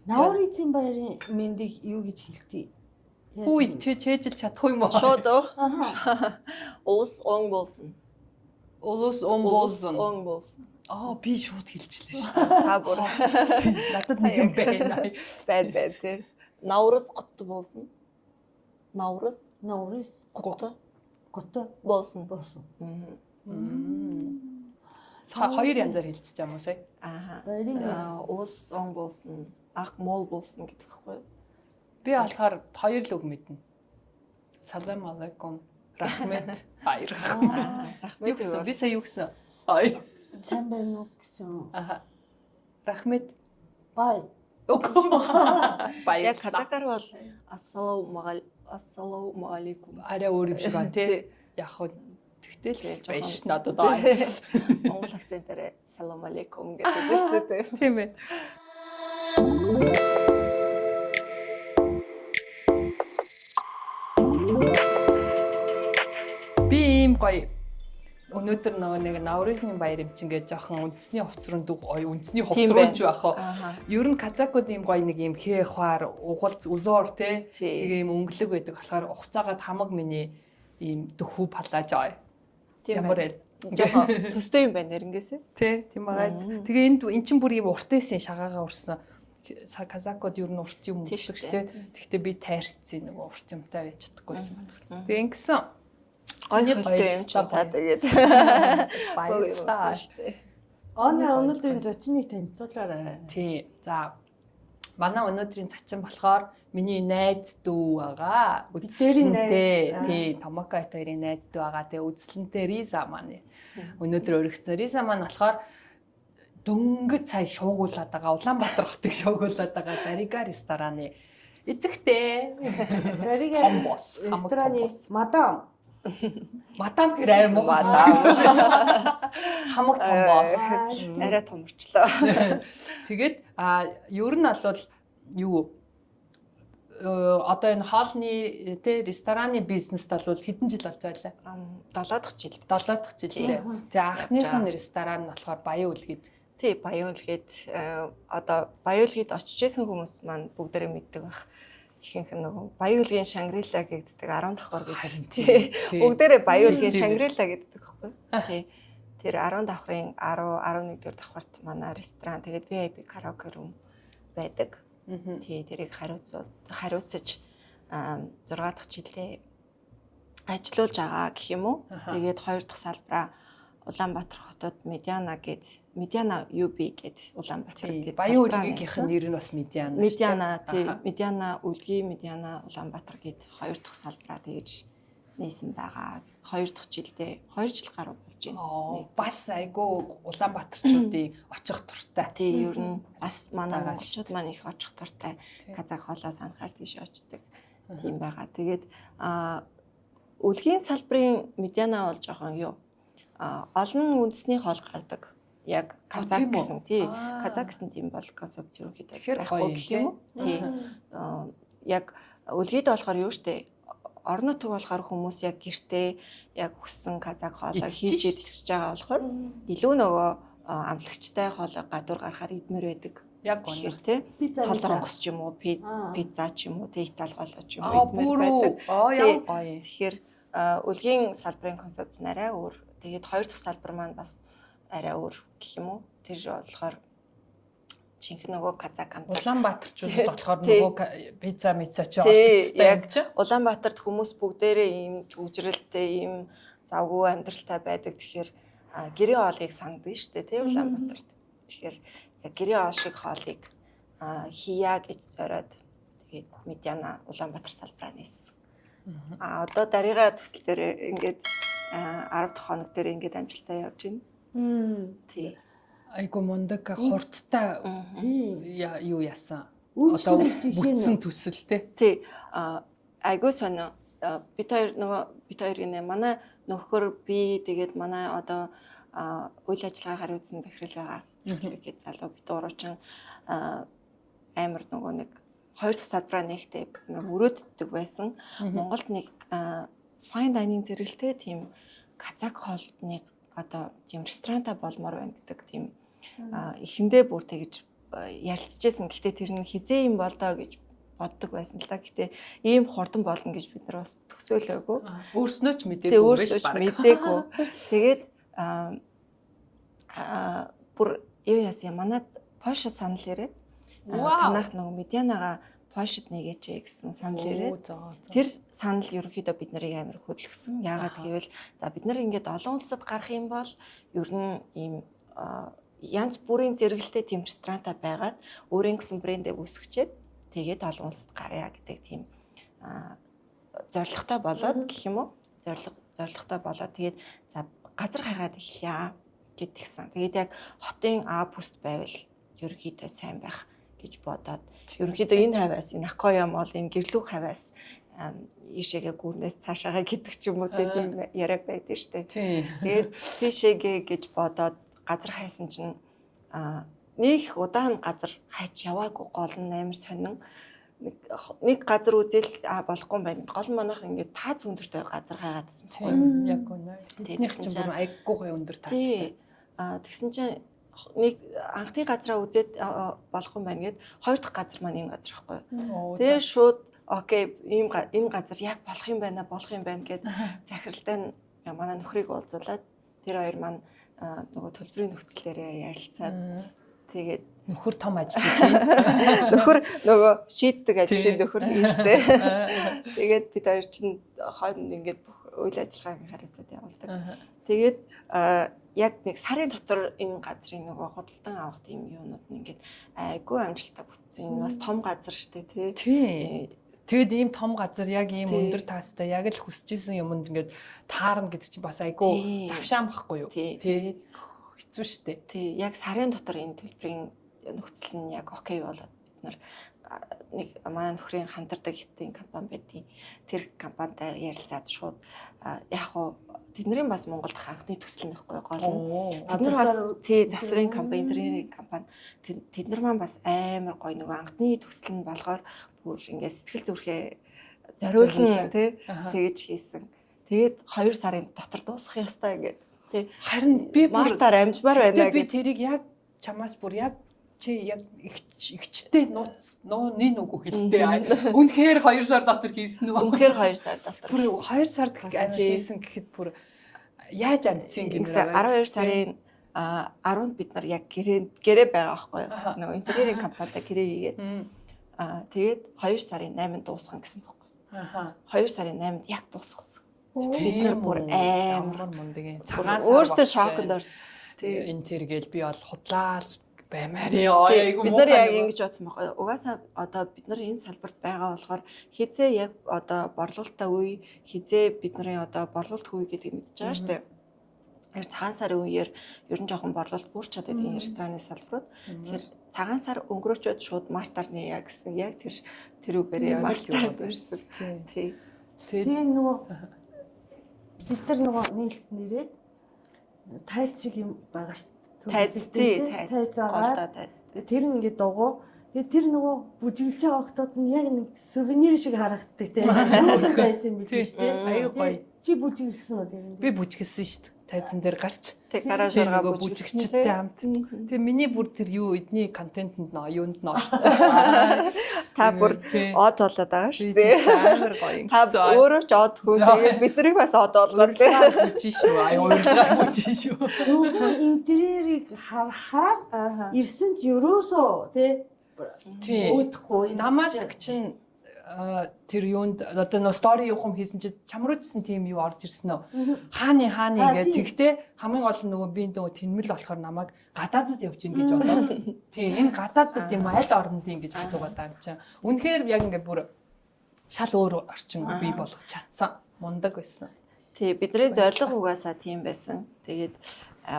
Науризын баярын мэндийг юу гэж хэлдэг? Хүй чэжил чадахгүй юм уу? Шууд улс он болсон. Улус он болсон. Он болсон. Би шууд хэлчихлээ шүү дээ. Та бүр Надад нэг юм байна. бай тий. Наурыз гот болсон. Наурыз гот болсон. Хоёр янзаар хэлчихэж байгаа юм уу сая? Баярын улс он болсон. Ах мол болсон гэдэг хэвгүй. Би болохоор хоёр л үг мэднэ. Салам алейкум. Рахмет. Баяр. Рахмет. Би сая юу гэсэн? Ай. Сайн байна уу гэсэн. Рахмет. Бай. Баяр. Яг казакаар бол ассаламу алейкум. Арай өөр юм шиг байна тий. Яг хөө тэгтэл байж надад Монгол акцентээр салам алейкум гэдэг нь шүү дээ. Тийм ээ. Би ийм гоё өнөөдөр нөгөө нэг Науризны баяр юм чинь гэж жоохон үндэсний хувцс руу үндэсний хувцс руу ч байх аа. Ер нь казакууд ийм гоё нэг ийм хээхвар угалц узуур те тэгээ ийм өнгөлөг байдаг болохоор ухцаагаад хамаг миний ийм дөхүү палаж аа. Ямар жоохон төстэй юм байна нэрнгээсээ. Тий, тийм байгаа. Тэгээ эн чинь бүр ийм уртайсэн шагаагаа урсан. Казакууд ер нь урт юм өмсдөг шүү дээ. Гэхдээ би тайрцсан нөгөө урт юмтай байж чадахгүйсэн байна. Тэгээ ингэсэн. Гойны хэлтэй юм чи та тэгээд баярлалаа шүү дээ. Өнөөдрийн зочныг танилцуулаарай. Тий. За манай өнөөдрийн зочин болохоор миний найз дүү байгаа. Үдсэлэнтэй. Тий, Томока хоёрын найз дүү байгаа. Тэгээ үдсэлэнтэй Риза маань. Өнөөдөр өргөцсөн. Риза маань болохоор дөнгөж сая шуугуулад байгаа. Улаанбаатар хотыг шуугуулад байгаа. Дарига рестораны эзэгтэй. Дарига рестораны мадам гэр аим уу хамаг том босс арай томорчлоо. Тэгээд ер нь бол юу одоо энэ хоолны тэ рестораны бизнест бол хэдэн жил болж байлаа? 7 дахь жил. 7 дахь жил лээ. Тэгээ анхных нь ресторан нь болохоор Баян үлгэд. Тий, Баян үлгэд одоо Баян үлгэд очиж исэн хүмүүс маань бүгдээрээ мэддэг байх. Ихэнх нөгөө Баян үлгийн Шангрила гэдэг 10 давхар гэж. Бүгдээрээ Баян үлгийн Шангрила гэдэг байхгүй. Тий. Тэр 10 давхрын 10 11 дэх давхарт манай ресторан тэгээд VIP караоке рум байдаг. Тий, тэрийг хариуцаж 6 дахь жилдээ ажиллаулж байгаа гэх юм уу. Тэгээд 2 дахь салбараа Улаанбаатар хотод Медиана UB гэдэг Улаанбаатар гэдэг Баян үлгийнхээ нэр нь бас Медиана. Медиана тий Медиана үлгий Медиана Улаанбаатар гэдэг 2 дахь салбараа тэгж нээсэн байгаа. 2 дахь жилдээ 2 жил гаруй болж байна. Бас айгүй Улаанбаатарчуудын очих туртай. Тий ер нь бас манай монголчууд маань их очих туртай. Казак хоолоо санахаар тийш очдог. Тийм байгаа. Тэгээд үлгийн салбарын Медиана бол жоохон юу олон үндэсний хоол гардаг. Яг казак гэсэн тий. Казак гэсэн тийм бол концепц ерөнхийдөө байхгүй гэх юм уу? Тий. Яг үлгийд болохоор юу штэ орон нутаг болохоор хүмүүс яг гэртээ яг хүссэн казак хоолоо хийж идэж байгаа болохоор илүү нөгөө амлагчтай хоолоо гадуур гарахаар идмээр байдаг. Яг гэх тий. Солонгос ч юм уу, пицца ч юм уу, тий Итали хоолоо ч юм уу идмээр байдаг. Яа гоё. Тэгэхээр үлгийн салбарын концепц нарай өөр. Тэгээд 2 дахь салбар маань бас арай өөр гэх юм уу. Тэр болохоор жинхэнэ нөгөө казак амтар. Улаанбаатарчууд болохоор нөгөө пицца ч олдцтой. Улаанбаатарт хүмүүс бүгдээрээ ийм төвжрэлтэй, ийм завгүй амьдралтай байдаг. Тэгэхээр гэрийн хоолыг санддаг шүү дээ, тий Улаанбаатарт. Тэгэхээр яг гэрийн хоол шиг хоолыг хия гэж зориод тэгээд Медиана Улаанбаатар салбараа нээсэн. Одоо дарига төсөл дээр ингээд 10 дахь хоног дээр ингээд амжилттай явж байна. Тий. Айгу мундаг хурдтай юу яасан. Одоо бүтсэн төсөлтэй. Тий. Айгу сонио бид хоёр гинэ манай нөхөр би тэгээд манай одоо үйл ажиллагаа хариуцсан захирал байгаа. Тэгээд залуу бид уруучин амар нөгөө нэг 2 дахь салбараа нэгтэй өрөөддөг байсан. Монголд нэг fine dining зэрэгтэй тийм казак хоолны одоо тийм ресторанта болмоор байна гэдэг тийм эхэндээ бүр тэгж ярилцчихсэн. Гэхдээ тэр нь хизээ юм болдоо гэж боддог байсан л да. Гэхдээ ийм хурдан болно гэж бид нар бас төсөөлөөгүй. Өөрснөө ч мэдээгүй өөрсдөө ч мэдээгүй. Тэгээд бүр юу яасан манад Польшид санал ирээд танах нөгөө Медианага Польшид нэгээч гэсэн санал ирээд тэр санал ерөнхийдөө бид нарыг амар хөдөлгсөн. Яагаад гэвэл за бид нар ингээд олон улсад гарах юм бол ер нь ийм янз бүрийн зэрэгэлтэй тийм ресторанта байгаад өөрийн гэсэн брэндээ үүсгэчээд тэгээд олон улсад гарья гэдэг тийм зорилготой болоод гэх юм уу? Зорилготой болоод тэгээд за газар хайгаад эхлэе гэдгийгсэн. Тэгээд яг хотын А бүст байвал ерөнхийдөө сайн байх гэж бодоод ерөнхийдөө энэ хавьяас энэ Акоя мол энэ гэрлүүх хавьяас ийшээгээ гүрнээс цаашаагаа гэдэг ч юм уу тийм яриа байдаг шүү дээ. Тэгээд тийшээгээ гэж бодоод газар хайсан чинь нэг удаан газар хайч яваагүй гол нь амар сонин нэг газар үзэл болохгүй юм байна. Гол нь манайх ингээд таац өндөртэй газар хайгаадсан байна. Яг үнэ. Тэднийх чинь бүр айггүй гоё өндөр таацтай. Тэгсэн чинь нэг анхны газараа үзээд болох юм байна гэд хоёр дахь газар маань энэ газар байхгүй. Тэгээ шууд окей энэ газар яг болох юм байна гэд захиралтай манай нөхрийг уулзуулаад тэр хоёр маань нөгөө төлбөрийн нөхцлөөрөө ярилцаад тэгээд нөхөр том ажиллаж нөхөр нөгөө шийддэг ажлын нөхөр юм штэ. Тэгээд бид хоёр чинь хойно ингээд бүх үйл ажиллагааг хариуцаад явуулдаг. Тэгээд яг нэг сарын дотор энэ газрын нөгөө худалдан авах тийм юунууд нь ингээд айгүй амжилттай бүтсэн. Энэ бас том газар штэ тий. Тэгэд ийм том газар яг ийм өндөр таастай яг л хүсчихсэн юмд ингээд таарна гэдэг чинь бас айгүй завшаан байхгүй юу? Тий. Хэцүү штэ. Тий. Яг сарын дотор энэ төлбөрийн нөхцөл нь яг окей болоод бид нар нэг манай нөхрийн хамтардаг хитийн компани байдیں۔ Тэр компанитай ярилцаад шууд яг хуу тэдний бас Монголд анхны төсөл нөхгүй гол нь. Бид нар бас засварын компани, интерьерийн компани тэд нар маань бас амар гоё нөгөө анхны төсөл нь болгоор бүр ингээд сэтгэл зүрхээ зориулна тэгэж хийсэн. Тэгээд 2 сарын дотор дуусгах ёстой ингээд тий. Харин би мартаар амжмаар байна гэдэг. Би тэрийг яг чамаас бүр яг чи яг ихчтэй нин үгүй хэлтэй. Үнэхээр 2 сар дотор хийсэн үү? Үнэхээр 2 сар дотор. Бүр 2 сард амир хийсэн гэхэд бүр яаж амжсан гэмээр 12 сарын 10-нд бид нар яг гэрээ байгаа байхгүй юу? Нөгөө интерьерийн компанитай гэрээ хийгээд тэгээд 2 сарын 8-нд дуусгах гэсэн байхгүй. 2 сарын 8-нд яг дуусгасан. Бид нар бүр амар мундаг цагаан сар өөртөө шокнд ор. Энэ тэр гээл би бол худлаа баймаар яа. Бид нар яг ингэж бодсон байхгүй. Угаасаа одоо бид нар энэ салбарт байгаа болохоор хизээ яг одоо борлуулалтаа үе хизээ бид нарын одоо борлуулалт үе гэдэг мэдчихэж байгаа шүү дээ. Тэгэхээр цагаан сарын үеэр ер нь жоохон борлуулалт бүрч чаддаг энэ рестораны салбарууд. Тэгэхээр цагаан сар өнгөрөөчөөд шууд мартаар нэ гэсэн яг тэр үгээр мартаар барьсан. Тий. Тэгээ нөгөө бид нар нөгөө нийлт нэрээд тайз шиг юм байгаа шүү. Тайз байгаа. Тэр нь ингээд дугуй. Тэгээ тэр нөгөө бүжиглж байгаа хүмүүс нь яг нэг сувенир шиг харагддаг тийм. Тайз юм биш үү? Аюу гоё. Чи бүжиглсэн үү тэр? Би бүжиглсэн шүү дээ. Тайзан дээр гарч. Тэг гаражаараа бүжигчтэй хамт. Тэгээ миний бүр тэр юу эдний контентэнд юунд нь орсон. Та бүр од болоод байгаа шүү дээ. Амар гоё. Та өөрөө ч од хүн. Тэгээд бид нарыг бас од болгоо тийм. Бүжиж шүү. Аюултай бүжиж шүү. Зөвхөн интерьерийг харахаар ирсэн ч ерөөсөө тий өөдөхгүй. Намайг чинь тэр юунд одоо нөө стори юухам хийсэн чи чамруулжсэн тийм юу орж ирсэн үү? Хааны ингээд тэгтээ хамгийн гол нь нөгөө би нөгөө тэнмэл болохоор намайг гадаадд явж ийн гэж бодоод. Тий энэ гадаадд юм аль оронд юм гэж асуугаад байгаа юм чинь. Үнэхээр яг ингээд бүр шал өөр орчин бий болгох чадсан. Мундаг байсан. Тий бидний зорилго угаасаа тийм байсан. Тэгээд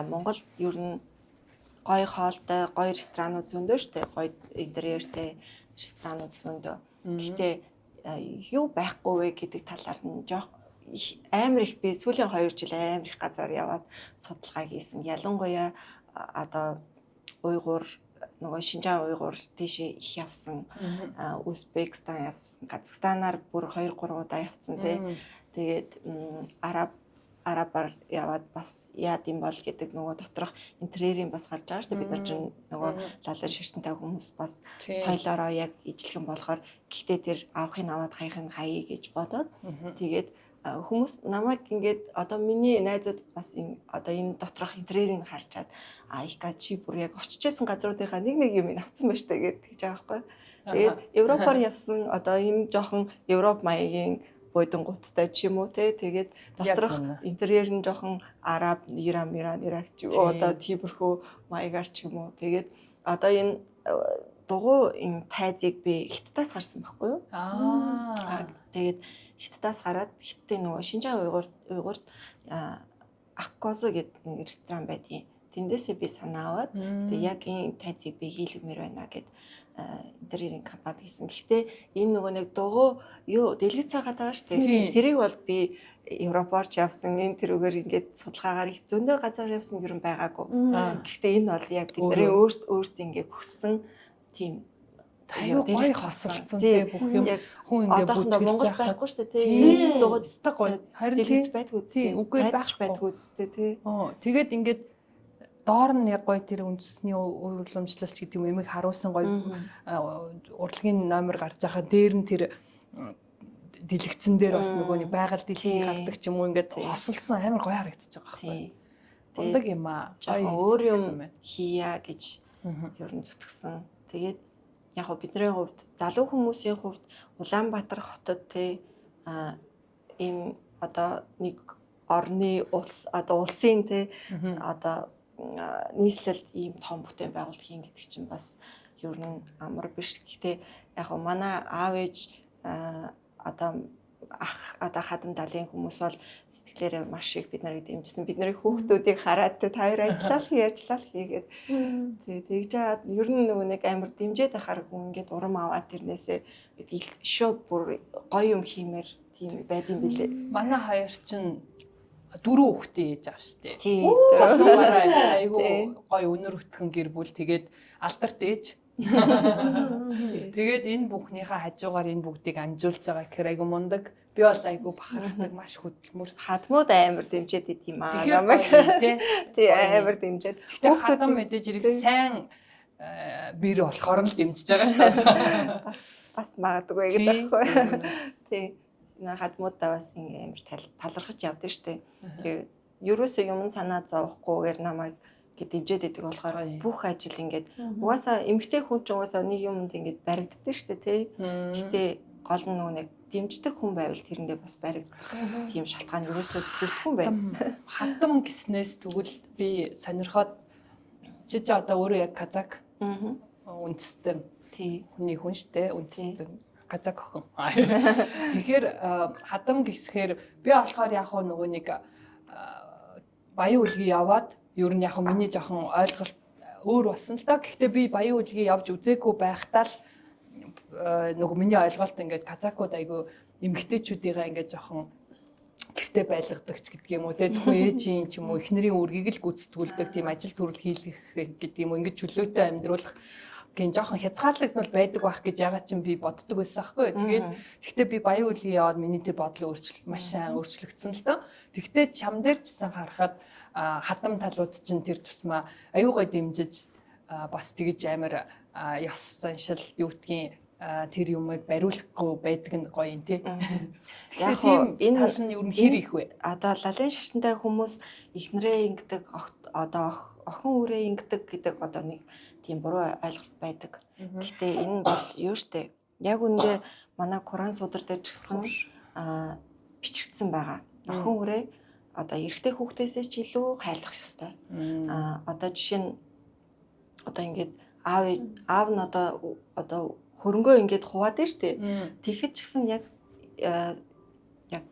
Монгол ер нь гоё хоолтой, гоё ресторанууд зөндөө штэ. Гоё интерьертэй ресторанууд зөндөө. Гэхдээ юу байхгүй вэ гэдэг талаар нь амар их би сүүлийн 2 жил амар их газар яваад судалгаа хийсэн. Ялангуяа одоо уйгуур нөгөө Шинжаан уйгуур тийшээ их явсан. Узбекистан явсан. Казахстанаар бүр 2-3 удаа явсан тий. Тэгээд араб арабаар яваад бас яад юм бол гэдэг нөгөө доторх интерьерийн бас гарч байгаа шүү дээ. Бид нар чинь нөгөө лалын шашинтай хүмүүс бас соёлоороо яг ижилхэн болохоор гэхдээ тэр авахын аваад хайхын хаяа гэж бодоод тэгээд хүмүүс намайг ингээд одоо миний найзууд бас одоо энэ доторх интерьерийг харчаад ика чи бүр яг очижсэн газруудынхаа нэг юм авсан байж та гэж байгаа байхгүй. Тэгээд Европоор явсан одоо энэ жоохон Европ маягийн бодонгуудтай ч юм уу те тэгээд доторх интерьер нь жоохон араб Иран ч одоо тиймэрхүү маягаар ч юм уу тэгээд одоо энэ дугуй энэ тайзыг би Хятадаас гарсан байхгүй юу? Тэгээд Хятадаас гараад Хятадын нөгөө Шинжаан уйгурд Аккозо гэдэг нэг ресторан байдгийн. Тэндээсээ би санаа аваад тэгээд яг энэ тайзыг би хийлгэмээр байна гэд интерьерийн компани хийсэн. Гэхдээ энэ нөгөө нэг дугуй юу дэлгэц цагаад байгаа шүү дээ. Тэрийг бол би Европоорч явсан энэ тэрүүгээр ингээд судалгаагаар их зөндөө газар явсан юм байгаагүй. Гэхдээ энэ бол яг бидний өөрсдөө ингээд хүссэн тийм таяа гоё хосолцсон тийм бүх юм хүн ингээд бодож Монгол байхгүй шүү дээ тийм дугуйд өстэй гоё харин дэлгэц байдгүй тийм үгүй байдгүй үстэй тийм тэгээд ингээд доор нь яг гоё тэр үндэсний уламжлалч гэдэг юм ямиг харуулсан гоё урлагийн номер гарч байгаа дээр нь тэр дэлгэцэн дээр бас нөгөө нэг байгаль дэлхийн гардаг ч юм уу ингээд хосолсон амар гоё харагдаж байгаа байхгүй. Ундаг юм аа. Өөр юм хийя гэж ер нь зүтгэсэн. Тэгээд яг хөө бидний хувьд залуу хүмүүсийн хувьд Улаанбаатар хотод те ийм одоо нэг орны улс одоо улсын те одоо нийслэлд ийм том бүтээн байгуулалт хийн гэдэг чинь бас ер нь амар биш. Гэхдээ яг хөө манай аав ээж одоо одоо хадам далийн хүмүүс бол сэтгэлээрээ маш их бид нарыг дэмжсэн. Бидний хүүхдүүдийг хараад та хоёр ажиллаа хийгээд тэгж жаад ер нь нөгөө нэг амар дэмжээд ахаар хүн ингээд урам аваад тэрнээсээ шоу бүр гоё юм хиймээр тийм байдсан билээ. Манай хоёр чинь 4 хүүхдээ ээж аав штэ. Залуугаараа айгу гоё өнөр өтгөн гэр бүл тэгээд алдарт ээж. Тэгээд энэ бүхнийхээ хажуугаар энэ бүгдийг амжуулж байгаа гэхээр айгу мундаг. Би бол айгу бахархдаг маш хөдөлмөр. Хадмууд амар дэмжээд идэм аа. Намайг тий амар дэмжээд. Хүүхдүүд мэдээж ирэх сайн бэр болохоор л дэмжиж байгаа шээ. Бас магадгүй гэдэг байхгүй. Тий. Хадмуудаа бас амар талархаж явдаг штэ. Тэгээд ерөөсөө юм санаа зовхгүйгээр намайг дэмжээд идэг болохоор бүх ажил ингээд угаасаа эмгтэй хүн ч угаасаа нэг юмд ингээд баригддаг шүү дээ тий. Гэтэ гол нь нөгөө нэг дэмждэг хүн байвал тэрэндээ бас баригдах тийм шалтгаан ерөөсөө бүрдэхүүн байна. Хадам гиснээс тэгвэл би сонирхоод чи одоо өөрөө яг казак үндэстэн тий хүний хүн штэ үндэстэн казак охин. Тэгэхээр хадам гисхээр би болохоор яг нөгөө нэг баян үлгий яваад ер нь яг миний жоохон ойлголт өөр болсон л да. Гэхдээ би баян үлгий явж үзээгүй байхдаа л нөгөө миний ойлголт ингээд казакууд айгу эмгтээчүүдийнхээ ингээд жоохон гэртээ байлгадаг ч гэдэг юм уу те зөвхөн ээжийн ч юм уу эхнэрийн үргийг л гүйцэтгүүлдэг тийм ажил төрөл хийлгэх гэдэг юм уу ингээд чөлөөтэй амьдруулах гин жоохон хязгаарлагдмал байдаг байх гэж ягаад ч би боддог байсан аахгүй. Тэгээд тэгтээ би баян үлгий яваад миний тэр бодлоо маш сайн өөрчлөгдсөн л доо. Тэгтээ чам дээр ч гэсэн харахад хадам талууд чинь тэр тусмаа аюу гой дэмжиж бас тэгж амар ёс заншил юу гэдгийг тэр юмыг бариулахгүй байдаг нь гоё юм тий. Яг энэ тал нь юу хэр их вэ? Одоо лалын шашинтай хүмүүс ихнэрээ ингэдэг одоо охин үрээ ингэдэг гэдэг одоо нэг тийм буруу ойлголт байдаг. Гэхдээ энэ бол юу штэ. Яг үндэ манай Куран судар дээр ч гэсэн бичигдсэн байгаа. Охин үрээ одоо эрэгтэй хүүхдээсээ ч илүү хайрлах ёстой. Одоо жишээ нь одоо ингээд аав нь одоо хөрөнгөө ингээд хуваад байна шүү дээ. Тэгэхэд ч гэсэн яг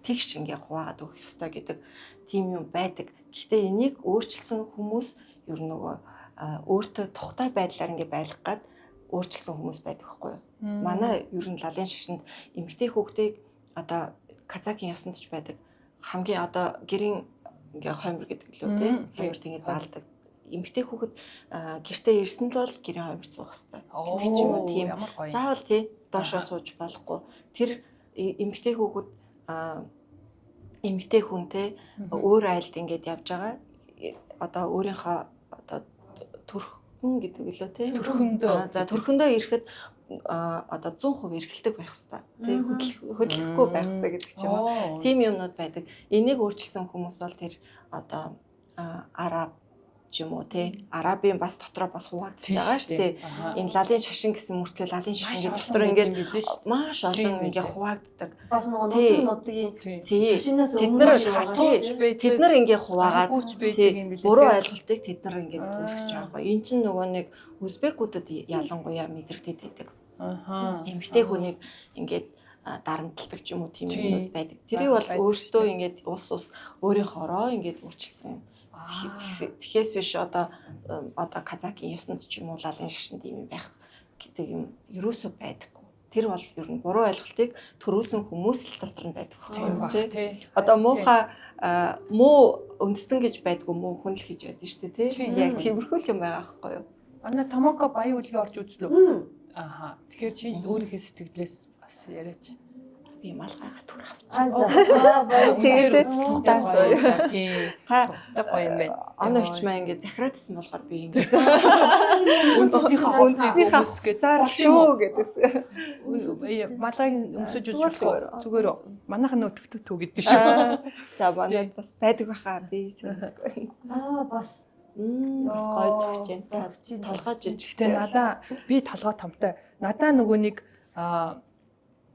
тэгш ингээд хуваагаад өгөх ёстой гэдэг тийм юм байдаг. Гэхдээ энийг өөрчилсөн хүмүүс ер нь нөгөө өөртөө тухтай байдлаар ингээд байлгах гад өөрчилсөн хүмүүс байдаг байхгүй юу? Манай ер нь лалын шашинд эмэгтэй хүүхдийг одоо казакийн ёсонд ч байдаг. Хамгийн одоо гэрийн ингээ хоймор гэдэг лөө тий хойморт ингээ заалдаг эмэгтэй хүүхэд гэртээ ирсэн л бол гэрийн хойморт суух хэрэгтэй. Тэр ч юм уу тийм заавал тий доошоо сууж болохгүй. Тэр эмэгтэй хүүхэд эмэгтэй хүн те өөр айлд ингээд явж байгаа. Одоо өөрийнхөө одоо төрхөн гэдэг үлээ те. Төрхөндөө. За төрхөндөө ирэхэд одоо 100% эргэлдэг байх хэрэгтэй. Тэ хөдлөхгүй байх хэрэгтэй гэдэг ч юм уу. Тим юмнууд байдаг. Энийг өөрчилсөн хүмүүс бол тэр одоо араб ч юм уу те арабын бас дотроо бас хуваагдаж байгаа шүү дээ. Энэ лалын шашин гэсэн мөртлөө лалын шашин гэдэг дотор ингээд маш олон ингээд хуваагддаг. Бас нөгөө нутгийн шашинаас тэд нар ингээд хуваагаад буруу ойлголтыг тэд нар ингээд үүсгэж байгаа. Энэ чинь нөгөө нэг узбекуудад ялангуяа мэдрэгдээд байдаг. Эмэгтэй хүнийг ингээд дарамтлагдаг ч юм уу тийм юмуд байдаг. Тэрийг бол өөртөө ингээд улс өөрийнхоороо ингээд өөрчилсөн юм. Тэгэхээс биш одоо казакийн ёсонд ч юм уу лалын шашинд юм байх гэдэг юм ерөөсөө байдаггүй. Тэр бол ер нь буруу ойлголтыг төрүүлсэн хүмүүс л дотор нь байдаг. Тийм баг тий. Одоо муу үндэстэн гэж байдгүй муу хүн л гэж байдаг шүү дээ тий. Яг тиймэрхүү юм байгаа байхгүй юу? Ана Томоко баян үлгээ орж үзлөө. Аха. Тэгэхээр чи өөрийнхөө сэтгэлээс бас яриач. Би малгайгаа түр авчих. Тэгээд тухтаас тий. Та гоё юм байна. Оногч маа ингээд захираадсан болохоор би ингээд үндэснийхээ гэсээр шүү гэдэгсэн. Малгайг өмсөж үзүүлэх зүгээр манайхан нөтгтөө түү гэдэг шүү. За манайд бас байдаг баха би санагдаггүй. Бас гоё зогч байна. Толгой жижиг. Гэтэ надаа би толгой томтой. Надаа нөгөө нэг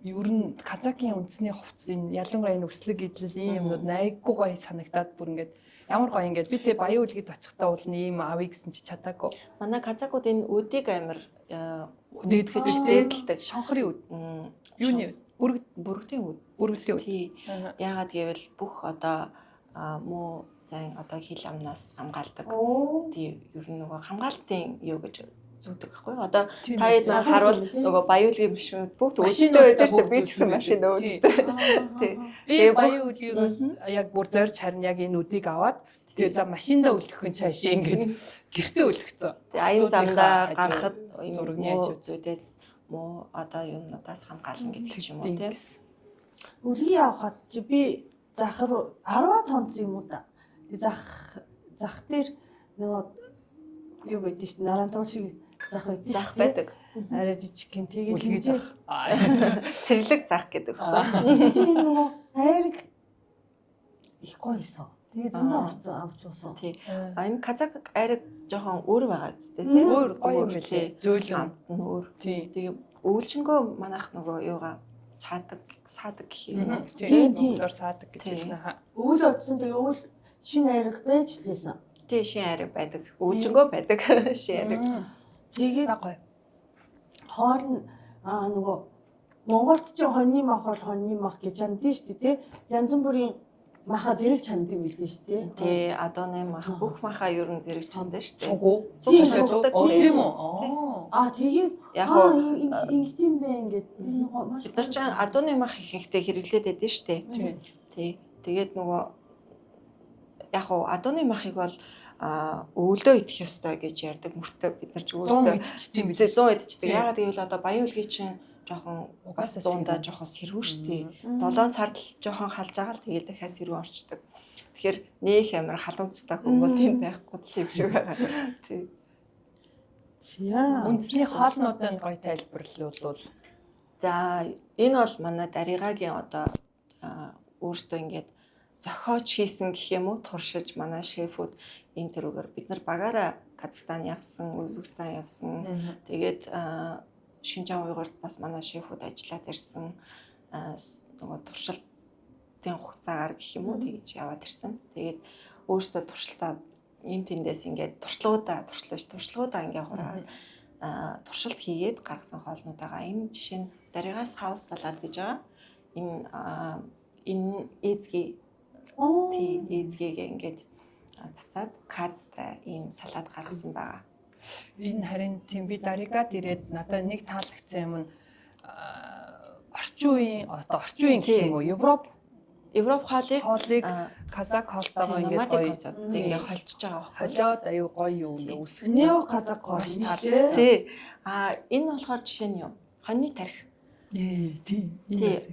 ер нь казакийн үндэсний хувцс энэ ялангуяа энэ өслөг идэл ийм юмнууд айггүй гоё санагдаад бүр ингээд ямар гоё ингээд би тэ баян үлгэд очихдаа бол ийм авъя гэсэн чи чадаагүй. Манай казакууд энэ өдийг амир дээдгэж дээдэлдэг шонхрын үд. Юуны бүрэгдийн үд. Бүрэгдийн үд. Яагаад гэвэл бүх одоо муу сайн одоо хил амнаас хамгаалдаг. Тийм ер нь нөгөө хамгаалтын юу гэж зүгдэг байхгүй. Одоо та хэд харуул нөгөө баяуулгын машинууд бүгд өөртөө байдаг шүү дээ. Би ч гэсэн машин өөдтэй. Би баян үлгээс яг бүр зорж харин яг энэ үдийг аваад тэгээ за машиндаа үлдэхын цаашаа ингээд гэртээ үлгэцэн. Тэгээ аян замдаа гарахад зургийн зүйлээс муу одоо юмнуудаас хамгаална гэдэг юм уу тийм. Үлгий авахад чи би захар 10 тонц юм уу да. Тэгээ зах дээр нөгөө юу байдаг шүү дээ. Нарантуул шиг зах байдаг. Арай жижиг гин тэгээд үлгий зах. Цэрлэг зах гэдэг байхгүй. Чи нөгөө хайрг их гоёсон. Тэгээд зөндөө авч уусан. Тий. Энэ казак айраг жоохон өөр байгаа зү тий. Өөр гоё юм билээ. Зөөлөн өөр. Тий. Тэгээ өвлжөнгөө манайх нөгөө юугаа саадаг гэх юм. Тийм монголоор саадаг гэж байна. Өвөл одсон тэгээ өвөл шинэ айраг байж лээсэн. Тий шинэ айраг байдаг. Өвлжөнгөө байдаг шинэ айраг. Тэгээд хоол нөгөө Монголд ч хоньны мах бол хоньны мах гэж чандсан шүү дээ тий. Янз бүрийн маха зэрэг чандсан билээ шүү дээ. Тий адууны мах бүх маха ер нь зэрэг чандсан шүү дээ. Цугуу. Тийм үү? Тэгээд яг ингэдэм бай ингээд нөгөө маш бид нар ч адууны мах ихэнхдээ хэрэглээд байдаг шүү дээ. Тий. Тэгээд нөгөө яг адууны махыг бол өвлөө идэх ёстой гэж ярьдаг мөртөө бид нар ч өөрсдөө 100 идчихдэг. Яагаад гэвэл одоо баян үлгий чинь жоохон угаас 100-даа жоохон сэрвүү штий. 7 сард л жоохон халж байгаа л тэгээд дахиад сэрвүү орчдөг. Тэгэхээр нээх амар халуунцтай хүмүүс тийм байхгүй л юм шиг байгаа. Тий. Үндэсний хоолнуудын гоё тайлбарлал. За энэ бол манай Даригагийн одоо өөрсдөө ингээд зохиоч хийсэн гэх юм уу туршиж манай шефүүд энэ төрөөр бид нар багаараа Казахстан явсан, Узбекистан явсан. Тэгээд Шинжаан уйгурд бас манай шефүүд ажиллаад ирсэн. Нөгөө туршилтын хугацаагаар гэх юм уу тэгж яваад ирсэн. Тэгээд өөрсдөө туршилтаа энэ тэндээс ингээд туршлагуудаа ингээд хураад туршилт хийгээд гаргасан хоолнуудаа энэ жишээ нь Даригаас хаус салаад гэж байгаа. Энэ эзги эзгийг ингээд цацаад казтай ийм салаад гаргасан байгаа. Энэ харин тийм би Даригад ирээд надад нэг таалагдсан юм нь орчин үеийн гэх юм уу Европ хоолыг казак хоолтойгоо ингээд холцож байгаа. Холиод аюу гоё юу үүсгэж. Нео казак хоол. Тий. Энэ болохоор жишээ нь юу? Хоньны тарих. Тийм.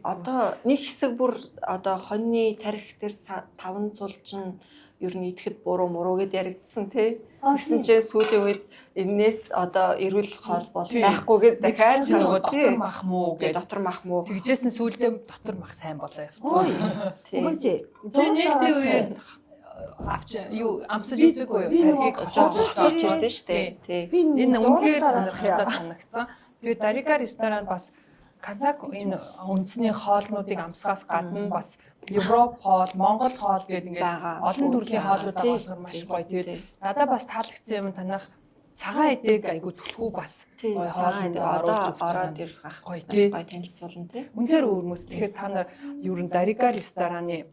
Одоо нэг хэсэг бүр одоо хоньны тарих дээр 5 цулчин ер нь идэхэд буруу муруу гэд яригдсан тий. Тэгсэн чинь сүүлийн үед энээс одоо эрүүл хоол бол байхгүй гэд дахиад дотор мах муу гэдэг дотор мах муу. Тэгжсэн сүүлдээ дотор мах сайн болоо явцсан. Үгүй Нээлтийн үеэр авч юу амсаж үзээгүй юу? Тархийг орж ирсэн шүү дээ. Тий. Энэ үнхээр санагдсан. Тэгээд Дарика ресторан бас Казак энэ үндэсний хоолнуудыг амсгаас гадна бас Европ хоол, Монгол хоол гэдэг ингээд олон төрлийн хоолнуудаа олгор маш гоё. Тэгээд надад бас таалагдсан юм танах цагаан эдэг айгу түлхүү бас гоё хоолнд ороод ирэх ах гоё танилцуулна тий. Үнэхээр өөрмөс. Тэгэхээр та нар юу н Дарика рестораны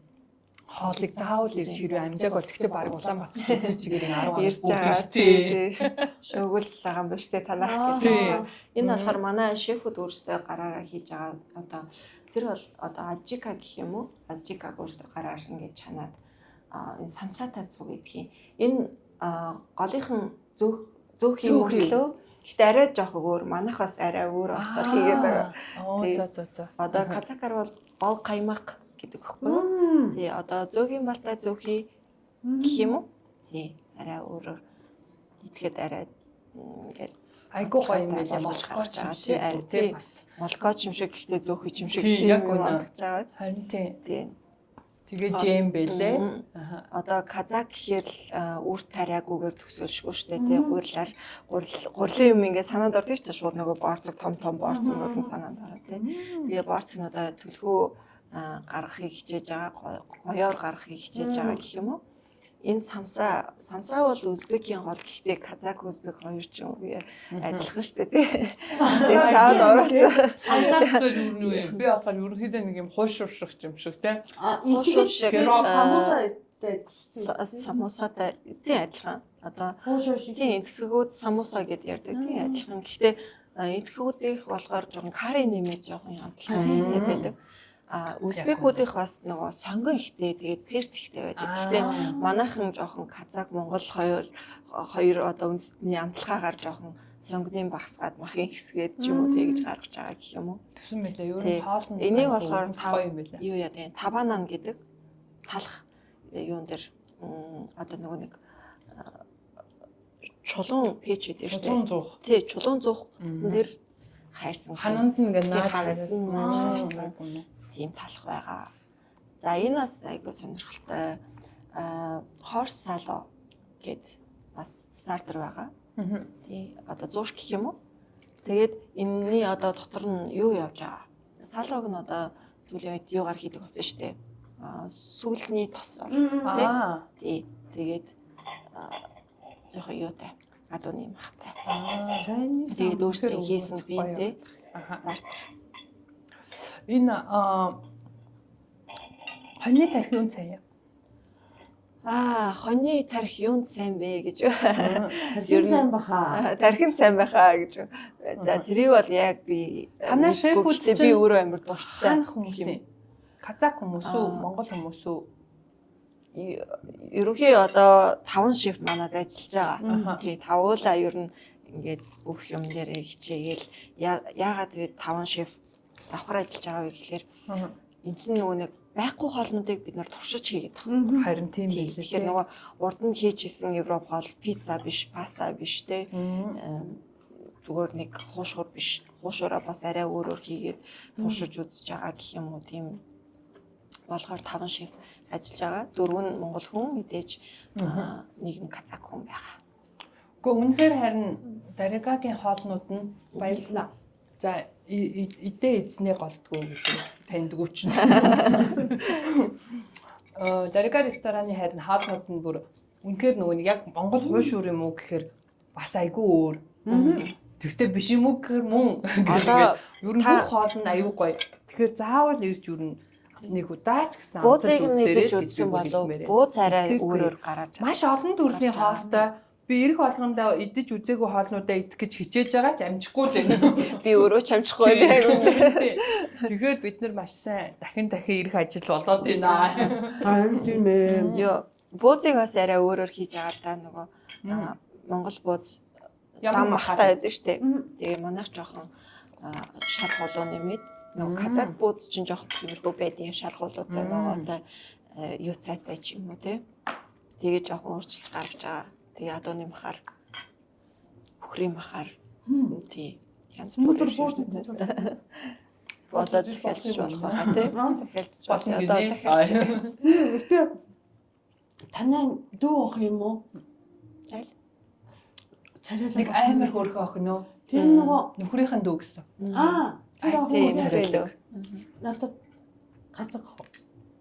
хоолыг заавал ирж хэрвээ амжааг бол тэгтээ баг Улаанбаатар чигээр 10 хоног ирж байгаа тий. Шөөгөлж байгаа юм ба штэ танах гэж. Энэ болохоор манай шефүүд өөрсдөө гараараа хийж байгаа одоо тэр бол одоо ажика гэх юм уу? Ажикаг өөрсдөө гараар ингэж чанаад энэ самсаатай цуг гэдгийг энэ голынхан зөөхий өглөө гэхдээ арай жоох өөр манайхаас арай өөр болцоо хийгээд байгаа. За. Одоо казакар бол гол каймак гэдэг хэвгүй юу? Тий, одоо зөөгийн балтай зөөхий гэх юм уу? Тий, арай өөрөөр идэхэд арай ингээд айгуу гоё юм байлаа. Молкоч юм шиг тий бас. Молкоч юм шиг гэхдээ зөөхий юм шиг тийм юм байгаа. Харин тий. Тэгээ жем бэлээ. Одоо казак гэхээр үр тариагүйгээр төсөөлшгүй шүү дээ тий. Гурлын юм ингээд санаанд ордог шүү дээ. Шууд нөгөө борцог том борцогнууд нь санаанд ороо тий. Тэгээ борцогнуудаа төлхөө гаргахыг хичээж байгаа, гоёор гаргахыг хичээж байгаа гэх юм уу? Энэ самсаа бол Узбекийн хоол гэхдээ казак Узбек хоёр ч юм уу адилхан шүү дээ тий. Тэгээ цаад ороод самсаа дээр юу нэ би болохоор ерөнхийдөө нэг юм хуушурших юм шиг тий. Хуушурших самусатай тий адилхан. Одоо тий энтгэгүүд самуса гэдээ ярьдаг тий адилхан. Гэхдээ энтгэгүүдийнх болохоор жоохон карри нэмээд жоохон адилхан байдаг. Узбекуудынх бас нөгөө сонгон ихтэй тэгээд перц ихтэй байдаг. Гэхдээ манайхан жоохон казак монгол хоёр одоо үндэстний амтлагаагаар жоохон сонгоны багсгаад махын хэсгээд ч юм уу тэгж гаргаж байгаа гэх юм уу. Тэсэн мэлээ ер нь хоол нь энийг болохоор гоё юм байлаа. Юу яа гэдэг табанан гэдэг талах юун дээр одоо нөгөө нэг чулуун печ гэдэг шүү дээ. Чулуун зуух. Тий, чулуун зуух энэ дээр хайрсан. Хананд нь ингээд нааж хайрсан. Тийм талах байгаа. За энэ бас айгүй сонирхолтой. Хорс сало гэд бас стартер байгаа. Тий, одоо зууш гэх юм уу? Тэгээд энэний одоо дотор нь юу явж байгаа? Салог нь одоо сүүлийн үед юугаар хийдэг болсон шүү дээ. Сүүлний тосоор. Тий. Тэгээд жоохон юутай. Адууны махтай. Тэгээд өөрсдөө хийсэн би тий. Энэ хоньны тарих юун сайн яа? Хоньны тарих юун сайн бэ гэж. Тарих сайн баха. Тарих сайн байхаа гэж. За тэрийг бол яг би танай шефүүд чинь би өөрөө амар дуртай хүмүүс. Казак хүмүүс үү, монгол хүмүүс үү? Ерөнхий одоо 5 шеф манад ажиллаж байгаа. Тий, тавуулаа ер нь ингээд бүх юм дээр хичээгээл яагаад вэ 5 шеф давхар ажиллаж байгаа вэ гэхээр энэ чинь нөгөө нэг байхгүй хоолнуудыг бид нар туршиж хийгээд байгаа. Харин тийм байлээ. Тэгэхээр нөгөө урд нь хийжсэн Европ хоол пицца биш, паста биш те. Зүгээр нэг хуушур биш. Хуушураа бас арай өөрөөр хийгээд туршиж үзэж байгаа гэх юм уу тийм болохоор 5 шеф ажиллаж байгаа. 4 нь монгол хүн мэдээж нэг нь казак хүн байгаа. Гэхдээ үнэхээр харин Дарикагийн хоолнууд нь баярлалаа. За идэ эзнээ голдгүй гэдэг таньдгүй ч. Дарика рестораны харин хоолнууд нь бүр үнэхээр нөгөө яг монгол хуушур юм уу гэхээр бас айгүй өөр. Тэгтээ биш юм уу гэхээр мөн. Одоо ер нь бүх хоол нь аюу гоё. Тэгэхээр заавал ирж юу нэг удаач гэсэн амтад үзээрэй гэсэн болов. Бууз арай өөрөөр гараад. Маш олон төрлийн хоолтой би ирэх болгондоо идэж үзээгүй хоолнуудаа идэх гэж хичээж байгаа ч амжихгүй л байна. Би өөрөө ч амжихгүй байна. Тэгээд бид нар маш сайн дахин ирэх ажил болоод байна. Харин тийм ээ. Йоо, буузыг бас арай өөрөөр хийж байгаа та нөгөө Монгол бууз ям махтай байдаг шүү дээ. Тэгээ манайх жоохон шар холоо нэмээд Нөгөө казак бууз чинь жоох тиймэрхүү байдгийн шаргуулуудтай нөгөө одоо юу цайтай ч юм уу тий. Тэгээ жоохон өөрчлөлт гаргаж байгаа. Тэгээ адууны махаар бүхрийн махаар тий янз бүрээр одоо захиалж болох байгаа тий. Захиалж болно. Одоо захиалж. Гэтэ танай дүү ах юм уу? Аль? Царайлаг Нэг амар хөрхөө ах нөө. Тэр нөгөө Нөхрийнхэн дүү гэсэн. тий царайлаг. Надад газар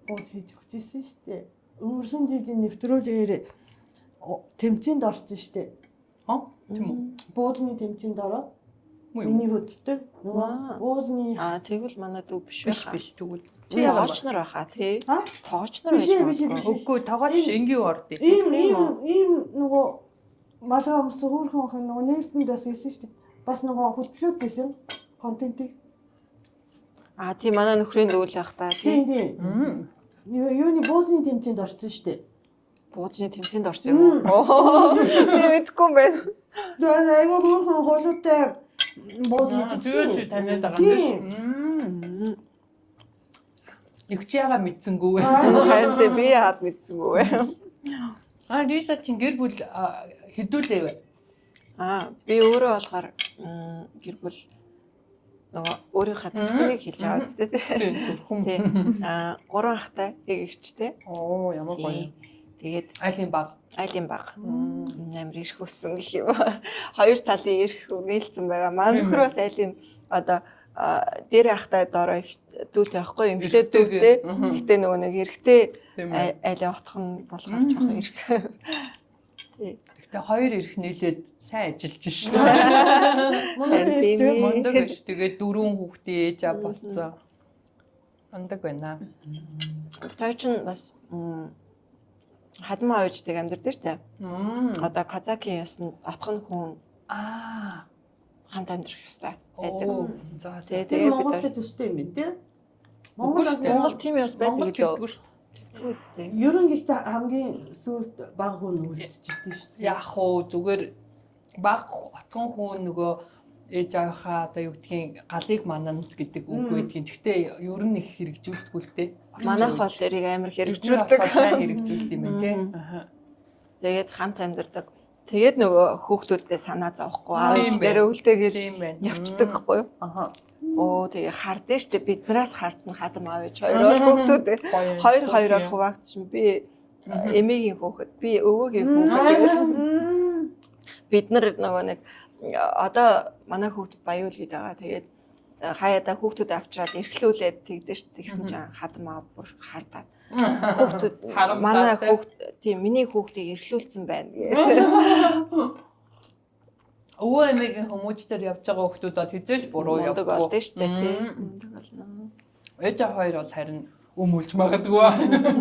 бууз хийж өгчээсэн шүү дээ. Өнгөрсөн жилийн нэвтрүүлгээр тэмцээнд орсон шүү дээ. Тийм үү? Буузны тэмцээнд ороод Муу. миний хөдөлтөй нөгөө буузны Тэгвэл манай дүү биш Биш байхаа. биш тэгвэл. Чи тоочнор байхаа тий. Тоочнор байж Биш. Үгүй тоогооч энгийн орд. ийм нөгөө малгай өмсөн хөөрхөн охин нөгөө нээлтэнд бас исэн шүү дээ. Бас нөгөө хөтлөөд гэсэн контентыг. Тийм манай нөхрийн дүү л байх та тий. Тийм. Юуны буузны тэмцээнд орсон шүү дээ. Буузны тэмцээнд орсон юм уу? Мэдгүй юм байна. Тэгээд айгүй хөөрхөн холоотой буузны Тэгээд таниад байгаа юм. Их чи яга мэдсэнгүү. Харин би яад мэдсэнгүү. Риса чин гэр бүл хэдүүлээвэ? Би өөрөө болохоор гэр бүл нөгөө өөрийнхөө төлөвийг хэлж байгаа үстэй тий. Тийм. 3 ахтай нэг эгчтэй. Оо ямар гоё. Тэгээд Айлын баг. айлын баг. Амар ирэх өссөн гэх юм. Хоёр талын ирэх нээлтсэн байгаа. Манай нөхөр бас айлын одоо дээр ахтай доороо их дүүтэй байхгүй юм. Эмэгтэй дүүтэй. Гэтэ нөгөө нэг эрэгтэй айлын отох нь болохоор жоохон ирэх. Гэтэ хоёр ирэх нийлээд сайн ажиллаж шин. Мондог биш. Тэгээд 4 хүүхдээ ээж аа болцсон. Андаг байна. Тэр чинь бас хадмаа ууждаг амьдардаг шүү дээ. Одоо казакийн ясны отхон хүн хамт амьдрах ёстой байдаг. За Тэгээд Монголд төстэй юм тий. Монгол тийм яс байдаг л үү? Үстэй. Ер нь гэхдээ хамгийн сүүлд баг хүн үлдчихдэг шүү дээ. Яг уу зүгээр баг отгон хүн нөгөө ээж аваахаа одоо юу гэдгийг галыг мананд гэдэг үг байдгийн. Гэхдээ ер нь их хэрэгжүүлдэггүй л дээ. Манайх бол эрийг амар хэрэгжүүлдэг. Сайн хэрэгжүүлдэг юм байна тий. Тэгээд хамт амьдардаг. Тэгээд нөгөө хүүхдүүдтэй санаа зовхгүй аав дээр өвлтэйгээл явцдаг байхгүй юу? Тэгээ хардсан штэ биднээс хардна хадам аав ээж хоёр бол хүүхдүүд хоёроор хуваагдчихсан би эмээгийн хүүхэд би өвөөгийн хүүхэд бид нар нөгөө нэг одоо манай хүүхдүүд баяуул гээд байгаа. Тэгээд хаяада хүүхдүүд авчираад эрхлүүлээд тэгдэж тэгсэн чинь хадам аав бүр хардаад хүүхдүүд манай хүүхд тийм миний хүүхдийг эрхлүүлсэн байна гээ. Өвөө эмээгийн хүмүүжтэр явж байгаа хүүхдүүд бол хизээш буруу явдаг болдоо штэ тий. Мундаг болно. Ээж хоёр бол харин өмүүлж магадгүй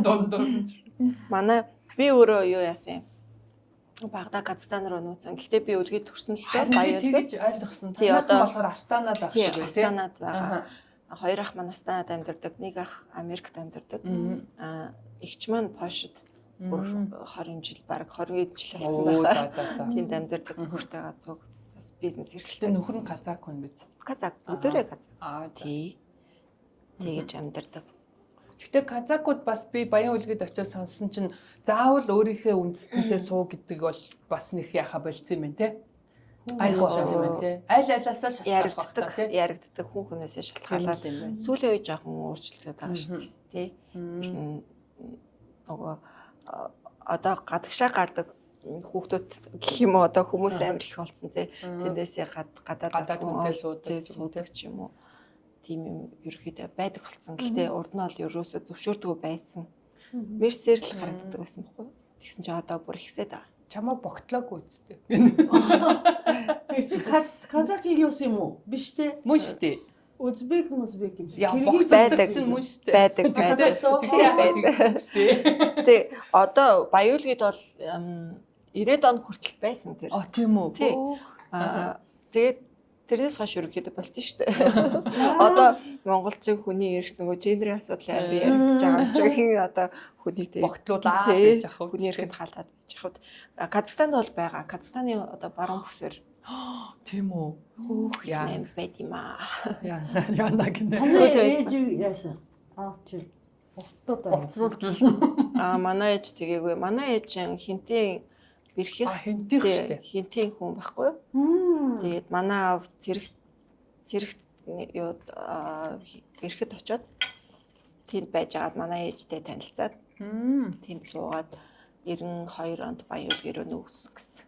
дунд. Манай би өөрөө юу яасан юм? Багада Казахстан руу нууцсан. Гэхдээ би үлгий төрсөн л баярлалаа. Тэгэж ойлгосон. Тий одоо болохоор Астанад байх шиг байна тий. Астанад байгаа. Хоёр ах маань Астанад амьдардаг, нэг ах Америкт амьдардаг. Эгч маань Польшид 20 жил баг 20 жил болсон байна. Тэнд амьдардаг нөхөртэйгээ цуг бас бизнес эрхлэлтэй. Нөхөр нь казак хүн биз? Казак, өдөрөө казак. Тий. Тэгэж амьдардаг. Гэхдээ казакууд бас би баян үлгэд очиж сонссон чинь заавал өөрийнхөө үндэстэнтэй суу гэдэг бол бас нэг яха болцсон юм байна те. Айгуу болцсон юм байна те. Аль алаасаа шалтгаалдаг те. Яригддаг хүн хүнээсээ шалтгаалаад юм байна. Сүүлийн үе жоохон өөрчлөлт байгаа шүү дээ. Тий. Нөгөө одоо гадагшаа гардаг хүүхдүүд гэх юм уу одоо хүмүүс амар их болсон те. Тэндээсээ гадаадаас суудаг ч юм уу. Тийм юм ерөөхдөө байдаг болсон. Гэхдээ урд нь бол ерөөсөө зөвшөөрдөггүй байсан. Мерсээр л харагддаг байсан байхгүй юу? Тэгсэн чи одоо бүр ихсээд байгаа. Чамаа богтлоогүй үстэй. Тэр чи казакийг юус юм уу? Биш те. Мөн штэ. Узбек юм шиг. Киргиз байдаг чинь мөн штэ. Байдаг. Тэг одоо баяуулгид бол 90-ад он хүртэл байсан тэр. Тийм үү. Тэгээд тэрнээс хойш ерөөхдөө болцсон шүү дээ. Одоо монголчин хүний эрх нөгөө гендерийн асуудал би яригдж байгаа юм чинь одоо хүнийтэй богтлуулаад байж ах хүний эрхэнд хаалаад байж ах. Казахстанд бол байгаа. Казахстаны одоо баруун бүсээр Тийм үү. Хөөх яа. юм байд юм аа. Яна гинэ. Ээж яасан. Чи Оцруулжсэн. Манай ээж тэгээгүй. Манай ээж хинтийн бэрхэх хинтийн штэ. хинтийн хүн байхгүй юу? Тэгээд манай аав зэрэгт юу бэрхэд очоод тэнд байж агаад манай ээжтэй танилцаад тэнд суугаад 92 онд Баян-Улгийн өрөөний үсгэсэн.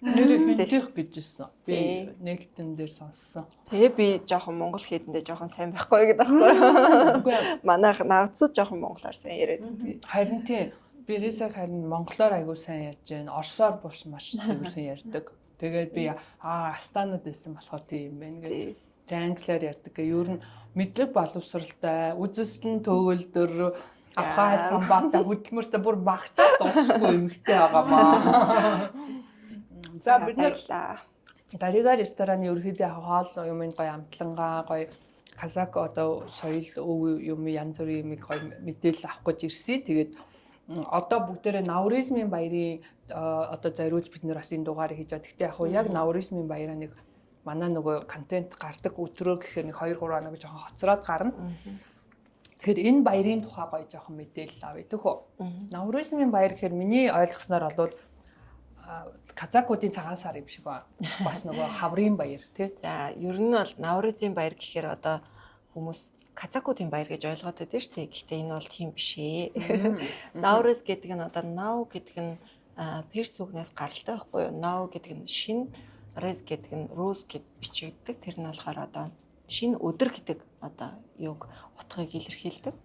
Нэр хинтих гэжсэн. Би нэгтэн дээр сонссон. Тэгээ би жоохон монгол хэлэндээ жоохон сайн байхгүй гэдэг байхгүй. Манайх навцууд жоохон монголоор сайн яриад байдаг. Харин тийм бирээсээ харин монголоор аягүй сайн ярьж байна. Орсоор бас маш цэвэрхэн ярьдаг. Тэгээд би Астанад байсан болохоор тийм юм байна гэдэг. Англиар ярьдаг. Ер нь мэдлэг боловсралтай, үзэсгэлэн төгөлдөр ахаа цамбаатай хөдөлмөртэй бүр багтаа дуусахгүй эмхтэй байгаамаа. За бид нэр Дарига рестораны ерөөдөө хоол юмын гоё амтлангаа гоё казак одоо соёл өв юм янз бүрийн юм гоё мэдээлэл авах гэж ирсэн. Тэгээд одоо бүгдээрээ науризмын баярын одоо зориулж бид нэр бас энэ дугаарыг хийж байгаа. Гэхдээ яг науризмын баяраа нэг манай нөгөө контент гардаг өдрөө гэхээр нэг 2-3 хоног жоохон хоцроод гарна. Тэгэхээр энэ баярын тухай гоё жоохон мэдээлэл авъя төхөө. Науризмын баяр гэхээр миний ойлгосноор бол казакуудын цагаан сар юм шиг ба. Бас нөгөө хаврын баяр тий. За ер нь бол науризмын баяр гэхээр одоо хүмүүс казакуудын баяр гэж ойлгоод байдаг шүү дээ. Гэхдээ энэ бол тийм биш ээ. Наурыз гэдэг нь одоо нав гэдэг нь перс үгнээс гаралтай байхгүй юу? Нав гэдэг нь шин, рез гэдэг нь роз гэд бичигддэг. Тэр нь болохоор одоо шинэ өдөр гэдэг одоо юг утгыг илэрхийлдэг.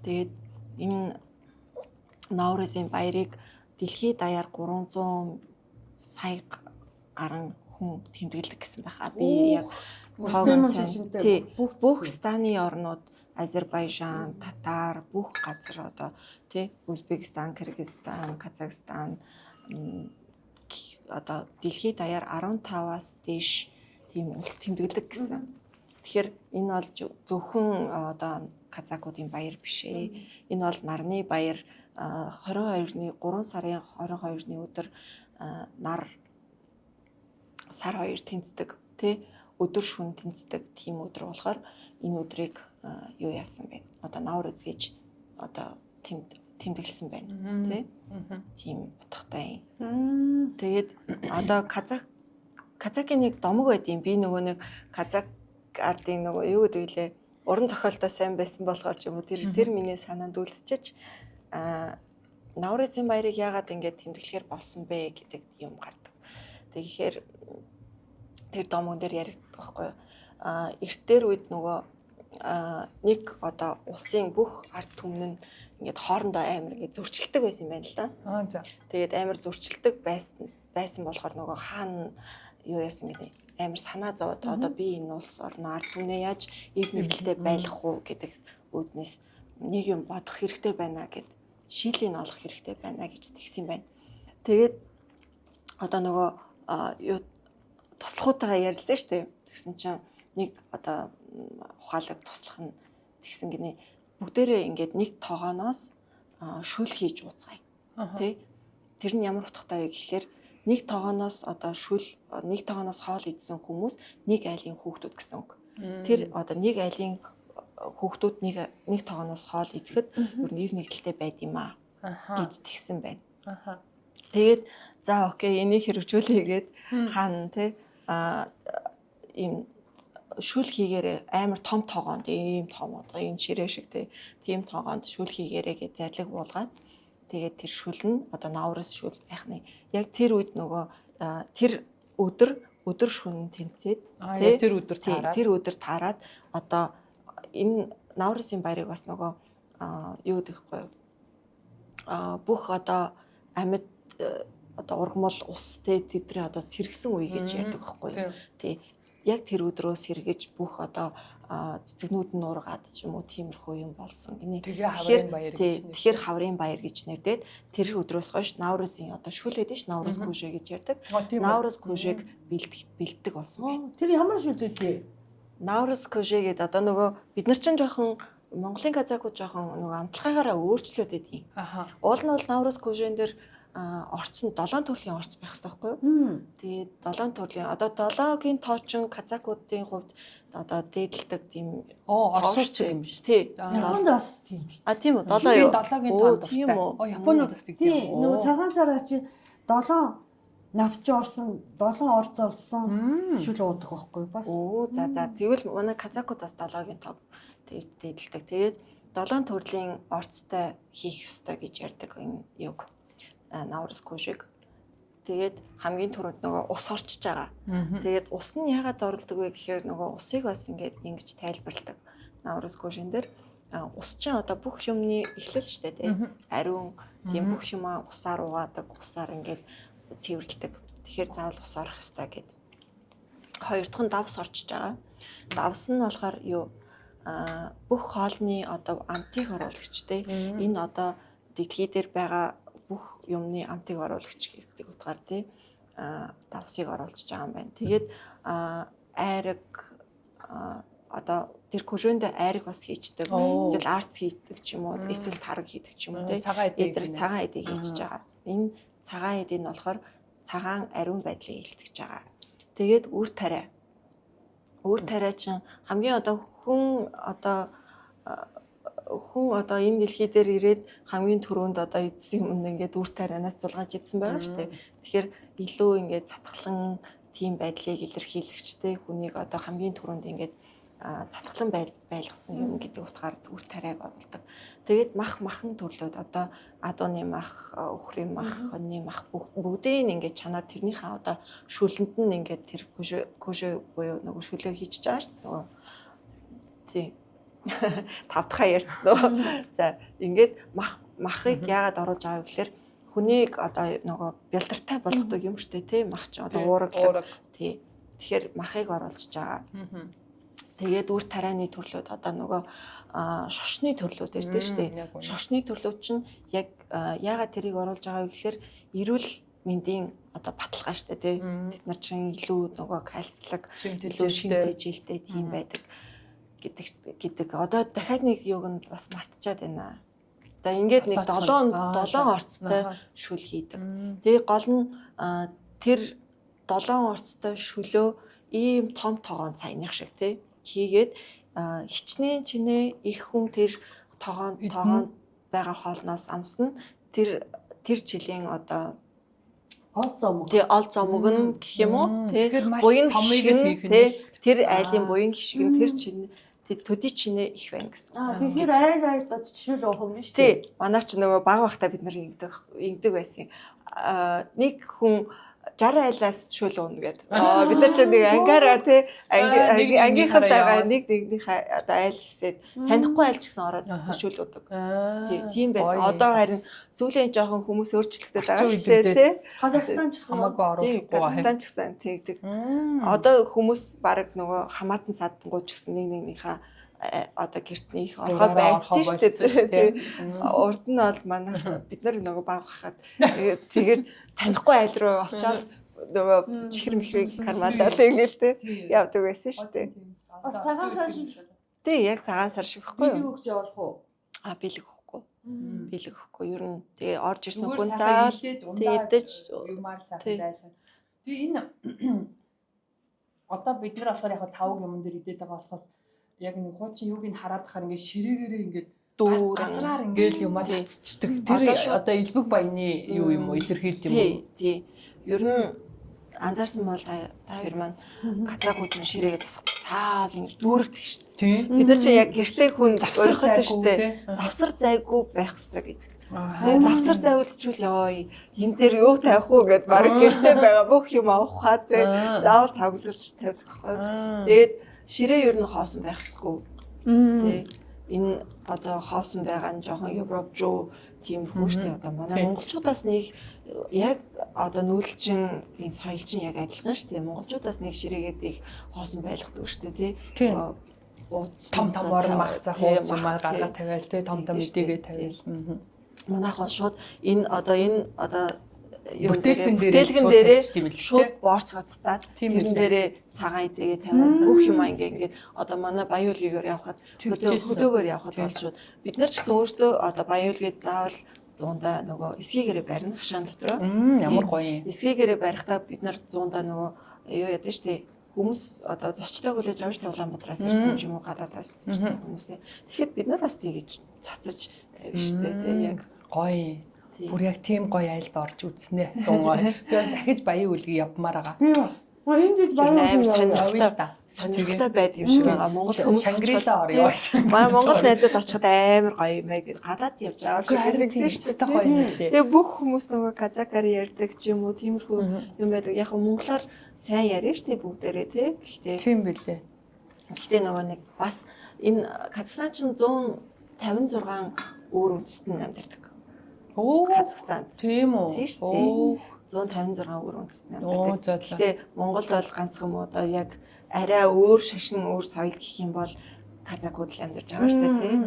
Тэгээд энэ науризын баярыг дэлхийд даяар 300 сая гаруй хүн тэмдэглэдэг гэсэн байхаа. Би яг бүх станы орнууд Азербайжан, Татар бүх газар одоо тий Узбекистан, Кыргызстан, Казахстан одоо дэлхийд даяар 15-аас дээш тийм улс тэмдэглэдэг гэсэн. Тэгэхээр энэ бол зөвхөн одоо казакуудын баяр биш ээ. Энэ бол нарны баяр 22-ны 3 сарын 22-ны өдөр нар сар 2 тэнцдэг тий өдөр шөнө тэнцдэг тийм өдөр болохоор энэ өдрийг юу яасан бэ? Одоо наурыз гэж одоо тэмдэглэсэн байна тий. Тийм утгатай юм. Тэгээд одоо казакийн нэг домог байд юм. Би нөгөө нэг казак ардын нөгөө юу гэдэг лээ уран зохиолтой сайн байсан болохоор ч юм уу тэр миний санаанд үлдчихэж науризын баярыг яагаад ингэж тэмдэглэхээр болсон бэ гэдэг юм гардаг. Тэгэхээр тэр домон дээр яригддаг байхгүй юу? Эртээр үед нөгөө нэг одоо улсын бүх ард түмэн нь ингээд хоорондоо амар ингээд зөрчилдөг байсан юм байна л да. За. Тэгээд амар зөрчилдөг байсан болохоор нөгөө хаана юу яасан гэдэг амар санаа зовоод одоо би энэ улс орно ард түмнээ яаж эв мэдлэлтэй байлгах уу гэдэг үүднээс нэг юм бодох хэрэгтэй байна гэд шийдлийг олох хэрэгтэй байна гэж тэгсэн байна. Тэгээд одоо нөгөө юу туслахуудаа ярилцсан шүү дээ. Тэгсэн чинь нэг одоо ухаалаг туслах нь тэгсэн гинэ бүгдээрээ ингээд нэг тоогоноос шүл хийж ууцгаая. Тэ? Тэр нь ямар утгатай вэ гэхээр нэг тоогоноос одоо нэг тоогоноос хоол идсэн хүмүүс нэг айлын хүүхдүүд гэсэн үг. Тэр одоо нэг айлын хүүхдүүд нэг тоогоноос хоол идэхэд бүр нэр нэгдэлтэй байд юм аа гэж тэгсэн байна. Тэгээд за окей энийг хэрэгжүүлээ гээд хаана те ийм шүл хийгээрээ амар том тоогоонд ийм том одоо энэ ширээ шиг тийм тоогоонд шүл хийгээрээ гэж зарлиг буулгаад тэгээд тэр шүл нь одоо наурыз шүл байх нь яг тэр үед нөгөө тэр өдөр шөнө тэнцээд тэр өдөр таарад одоо энэ наурызын баярыг бас нөгөө юу гэхгүй бүх одоо амьд одоо ургамал ус тэдний одоо сэргсэн үе гэж ярьдаг байхгүй юу. Тий. Яг тэр өдрөө сэргэж бүх одоо цэцэгнүүд нь ургаад ч юм уу тиймэрхүү юм болсон. Тэгэхээр хаврын баяр гэж нэрдээд тэр өдрөөс хойш наурызын одоо шүлээд ш наурыз күшээ гэж ярьдаг. Наурыз күшээг бэлддэг болсон байна. Тэр ямар шүлээд вэ? Наурыз күшээ гэдэг одоо нөгөө бид нар чинь жоохон Монголын казакууд жоохон нөгөө амтлагаараа өөрчлөөд байдیں۔ Уул нь бол наурыз күшээн дээр орц нь 7 төрлийн орц байх хэрэгтэй байхгүй юу? Тэгээд 7 төрлийн одоо 7-гийн тоочин казакуудын хувьд одоо дээдэлдэг тийм орсууч юм биш. Тий. Японд бас тийм шүү. Тийм үү 7 юу? 7-гийн тоонд тийм үү? Японууд бас тийм. Нөгөө цагаан сараа чи 7 навч орсон 7 орц орсон шүл уудаг байхгүй бас. За тэгвэл манай казакууд бас 7-гийн тоог дээдэлдэг. Тэгээд 7 төрлийн орцтой хийх ёстой гэж ярьдаг энэ юг. Наурыз кушиг. Тэгээд хамгийн түрүүнд нөгөө ус орчиж байгаа. Тэгээд ус нь яагаад оролдог вэ гэхээр нөгөө усыг бас ингэж тайлбарладаг. Наурыз кушин дээр ус чинь одоо бүх юмны эхлэл шүү дээ тийм. Ариун тийм бүх юмаа усаар угаадаг, усаар ингэж цэвэрлэдэг. Тэгэхээр заавал ус орох ёстой гэд. Хоёр дахь нь давс орчиж байгаа. Давс нь болохоор юу бүх хоолны одоо амтыг оруулагчтэй. Энэ одоо дэлхий дээр байгаа бүх юмны амтыг оруулагч гэдэг утгаар тий давсыг оруулж байгаа юм байна. Тэгээд айраг одоо тэр кужундэ айраг бас хийчдэг. Эсвэл арц хийдэг ч юм уу, эсвэл тараг хийдэг ч юм уу тий. Цагаан эдийг хийчихэж байгаа. Энэ цагаан эд нь болохоор цагаан ариун байдлыг илтгэж байгаа. Тэгээд үр тариа. Үр тариа чинь хамгийн одоо хүн одоо энэ дэлхий дээр ирээд хамгийн түрүүнд одоо эдсэн юм ингээд үр тарианаас зулгаж идсэн байгаа шүү дээ. Тэгэхээр илүү ингээд цатгалан тийм байдлыг илэрхийлэгчтэй хүнийг одоо хамгийн түрүүнд ингээд цатгалан байлгасан юм гэдэг утгаар үр тариаг оруулдаг. Тэгээд махан төрлөөд одоо адууны мах, өхрийн мах, хоньны мах бүгдийг ингээд чанаад тэрнийхээ одоо шүлэнд нь ингээд тэр кушо буюу нөгөө шүлэг хийчихэж байгаа шүү дээ. Нөгөө тийм тавтахаа ярьцсан. За ингээд махыг яагаад оруулж байгаа вэ гэхээр хүнийг одоо нөгөө бялдартай болгодог юм шүү дээ тий. Мах ч одоо уураг тий. Тэгэхээр махыг оруулж байгаа. Тэгээд үр тарианы төрлүүд одоо нөгөө шошны төрлүүд ирдэ шүү дээ. Шошны төрлүүд чинь яг яагаад тэрийг оруулж байгаа вэ гэхээр эрүүл мэндийн одоо баталгаа шүү дээ тий. Бид нар чинь илүү нөгөө кальцлаг, илүү шинэ жилтэй тийм байдаг гэдэг. Одоо дахиад нэг юуг нь бас мартчихад байна. Одоо ингээд нэг 7 орцтой шүл хийдэг. Тэгээ гол нь тэр 7 орцтой шүлөө ийм том тогоон цайных шиг тий хийгээд хичнээн чинээ их хүн тэр тогоонд байгаа хоолноос амсна. Тэр жилийн одоо ол зомог нь гэх юм уу тий буян томыг хийх нь тэр айлын буян гişиг нь тэр чинь төдий чинээ их байна гэсэн. Тэгэхээр айл дод жишээл уух юм шүү дээ. Тий. Манай ч нөгөө баг багтаа бид нар ингэдэг байсан. Нэг хүн 60 айлаас шүл уuna гэдэг. Бид нар ч нэг ангаараа тий ангийнхаа байгаа нэгнийхээ одоо айл хэсээд танихгүй айл ч гэсэн ороод шүл удаг. Тий, тийм байсан. Одоо харин сүүлийн жоохон хүмүүс өөрчлөлттэй байгаа шүү дээ тий. Казахстан ч гэсэн хамаагүй оруулахгүй. Казахстан ч гэсэн тэгдэг. Одоо хүмүүс баг нөгөө хамаатан садангууд ч гэсэн нэгнийхээ одоо гэртнийх оргоо байцсан шүү дээ. Урд нь бол манай бид нар нөгөө баг хахад тэгээд танихгүй айл руу очоод нөгөө чихэр мэхрийг кармалаар ингээл те явдаг байсан шүү дээ. Бас цагаан сар шиг. Тий, яг цагаан сар шиг ихгүй юу? Бэлэг өгч явах уу? Бэлэг өгөхгүй. Бэлэг өгөхгүй. Ер нь тэгээ орж ирсэн хүн цаал тэгдэж юмар цаахтай байлаа. Тэгээ энэ одоо бид нар болохоор яг 5 юм дээр идээд байгаа болохоос яг нэг хуучин юуг нь хараад хахаар ингээд ширээгээрээ ингээд дүүр газраар ингээд юмаа цэцдэг. Тэр одоо элбэг баяны юу юм уу илэрхийлт юм уу? Тий. Ер нь анзаарсан бол та хоёр маань газраагууд нь ширээгээ тасах цаал ингээд дүүрэгдэг шүү дээ. Тий. Бид нар чи яг гэртээ хүн завсартай шүү дээ. Завсар зайгүй байх хэрэгтэй гэдэг. Тэгээ завсар зайвуулчихвал ёо энэ дээр юу тавих уу гэд баг гэртээ байгаа бүх юм авахаа те заавал тавлж тавьдаг байхгүй. Тэгээд ширээ ер нь хоосон байх ёсгүй. Тэ энэ одоо хоосон байгаа нь жоохон Европ руу тийм хүүштэй одоо манай монголчуудаас нэг яг одоо нүүлчин энэ соёлчин яг адилхан шүү дээ. Монголчуудаас нэг ширээгээд их хоосон байлгадаг шүү дээ тий. Том орн мах зах ууц юмар гаргаад тавиал тий том мэдээгээ тавиал. Манайх бол шууд энэ одоо бүтээлгэн дээрээ шууд борцгоо цацаад тэрэн дээрээ цагаан идэгээ тавиад бүх юм ингээд одоо манай баяуулгаар явхад хөдөөгөр явхад бол шууд бид нар ч гэсэн өөртөө одоо баяуулгээд заавал 100-аа нөгөө эсгийгээрээ барина хашаан дотроо. Ямар гоё юм. Эсгийгээрээ барихдаа бид нар 100-аа нөгөө юу яадаг штэ хүмүүс одоо зочдойг хүлээж авч Улаанбаатараас ирсэн ч юм уу гадаадаас ирсэн хүмүүсээ. Тэгэхээр бид нар бас тэгэж цацаж тавина штэ тий яг гоё. Бүр яг тийм гоё айлд орж үзнэ 100 гоё. Би бол дахиж баян үлгий явмаар байгаа. Би бас. Энэ жил сонирхолтой байд юм шиг байгаа. Монгол хүмүүс Шангрила орё. Монгол найзад очиход амар гоё юм байг гадаад явж аваад харагддаг шүү дээ гоё юм лээ. Тэгээ бүх хүмүүс нөгөө казакаар ярьдаг ч юм уу тиймэрхүү юм байдаг. Яг монголоор сайн яриа штэ бүгдээрээ тий. Гэхдээ тийм билээ. Гэхдээ нөгөө нэг бас энэ Казахстан ч 156 өөр үндэстэн амьдардаг. Оо Казахстан. Тийм үү? Тийм шүү дээ. 156 өөр үндэстэн амьдардаг. Гэхдээ Монгол бол ганцхан юм одоо яг арай өөр шашин, өөр соёл гэх юм бол казакууд л амьдарч байгаа шүү дээ тийм.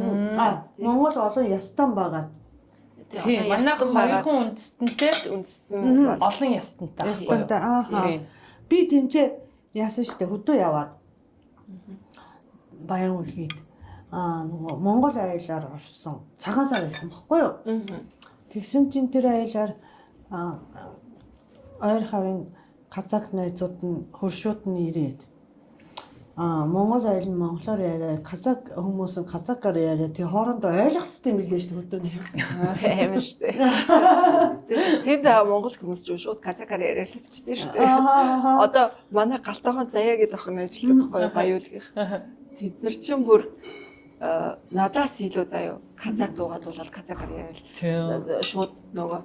Монгол олон ястан байгаа. Тийм. Манайх хоёрхан үндэстэнтэй олон ястантай. Ястантай ааха. Би тэнцээ яасан шүү дээ хөдөө яваад. Баян үлгийд нөгөө Монгол айлаар орсон цагаан сар байсан баггүй юу? Тэгсэн чинь тэр айлаар ойр хавийн казак найзууд нь хуршууд нь ирээд Монгол айл нь монголоор яриа, казак хүмүүс нь казакаар яриа. Тэг хоорондоо ойлголцсон юм билээ шүү дээ хөдөө. Аим шүү дээ. Тэд монгол хүмүүс ч шууд казакаар яриа л хэвчтэй шүү дээ. Одоо манай галтайхан заяа гэдэг охин ажилладаг байхгүй баяуулгийнх. Тэд нар чинь бүр надаас илүү заяа казак дуугаад бол казакаар яриа. Шууд нөгөө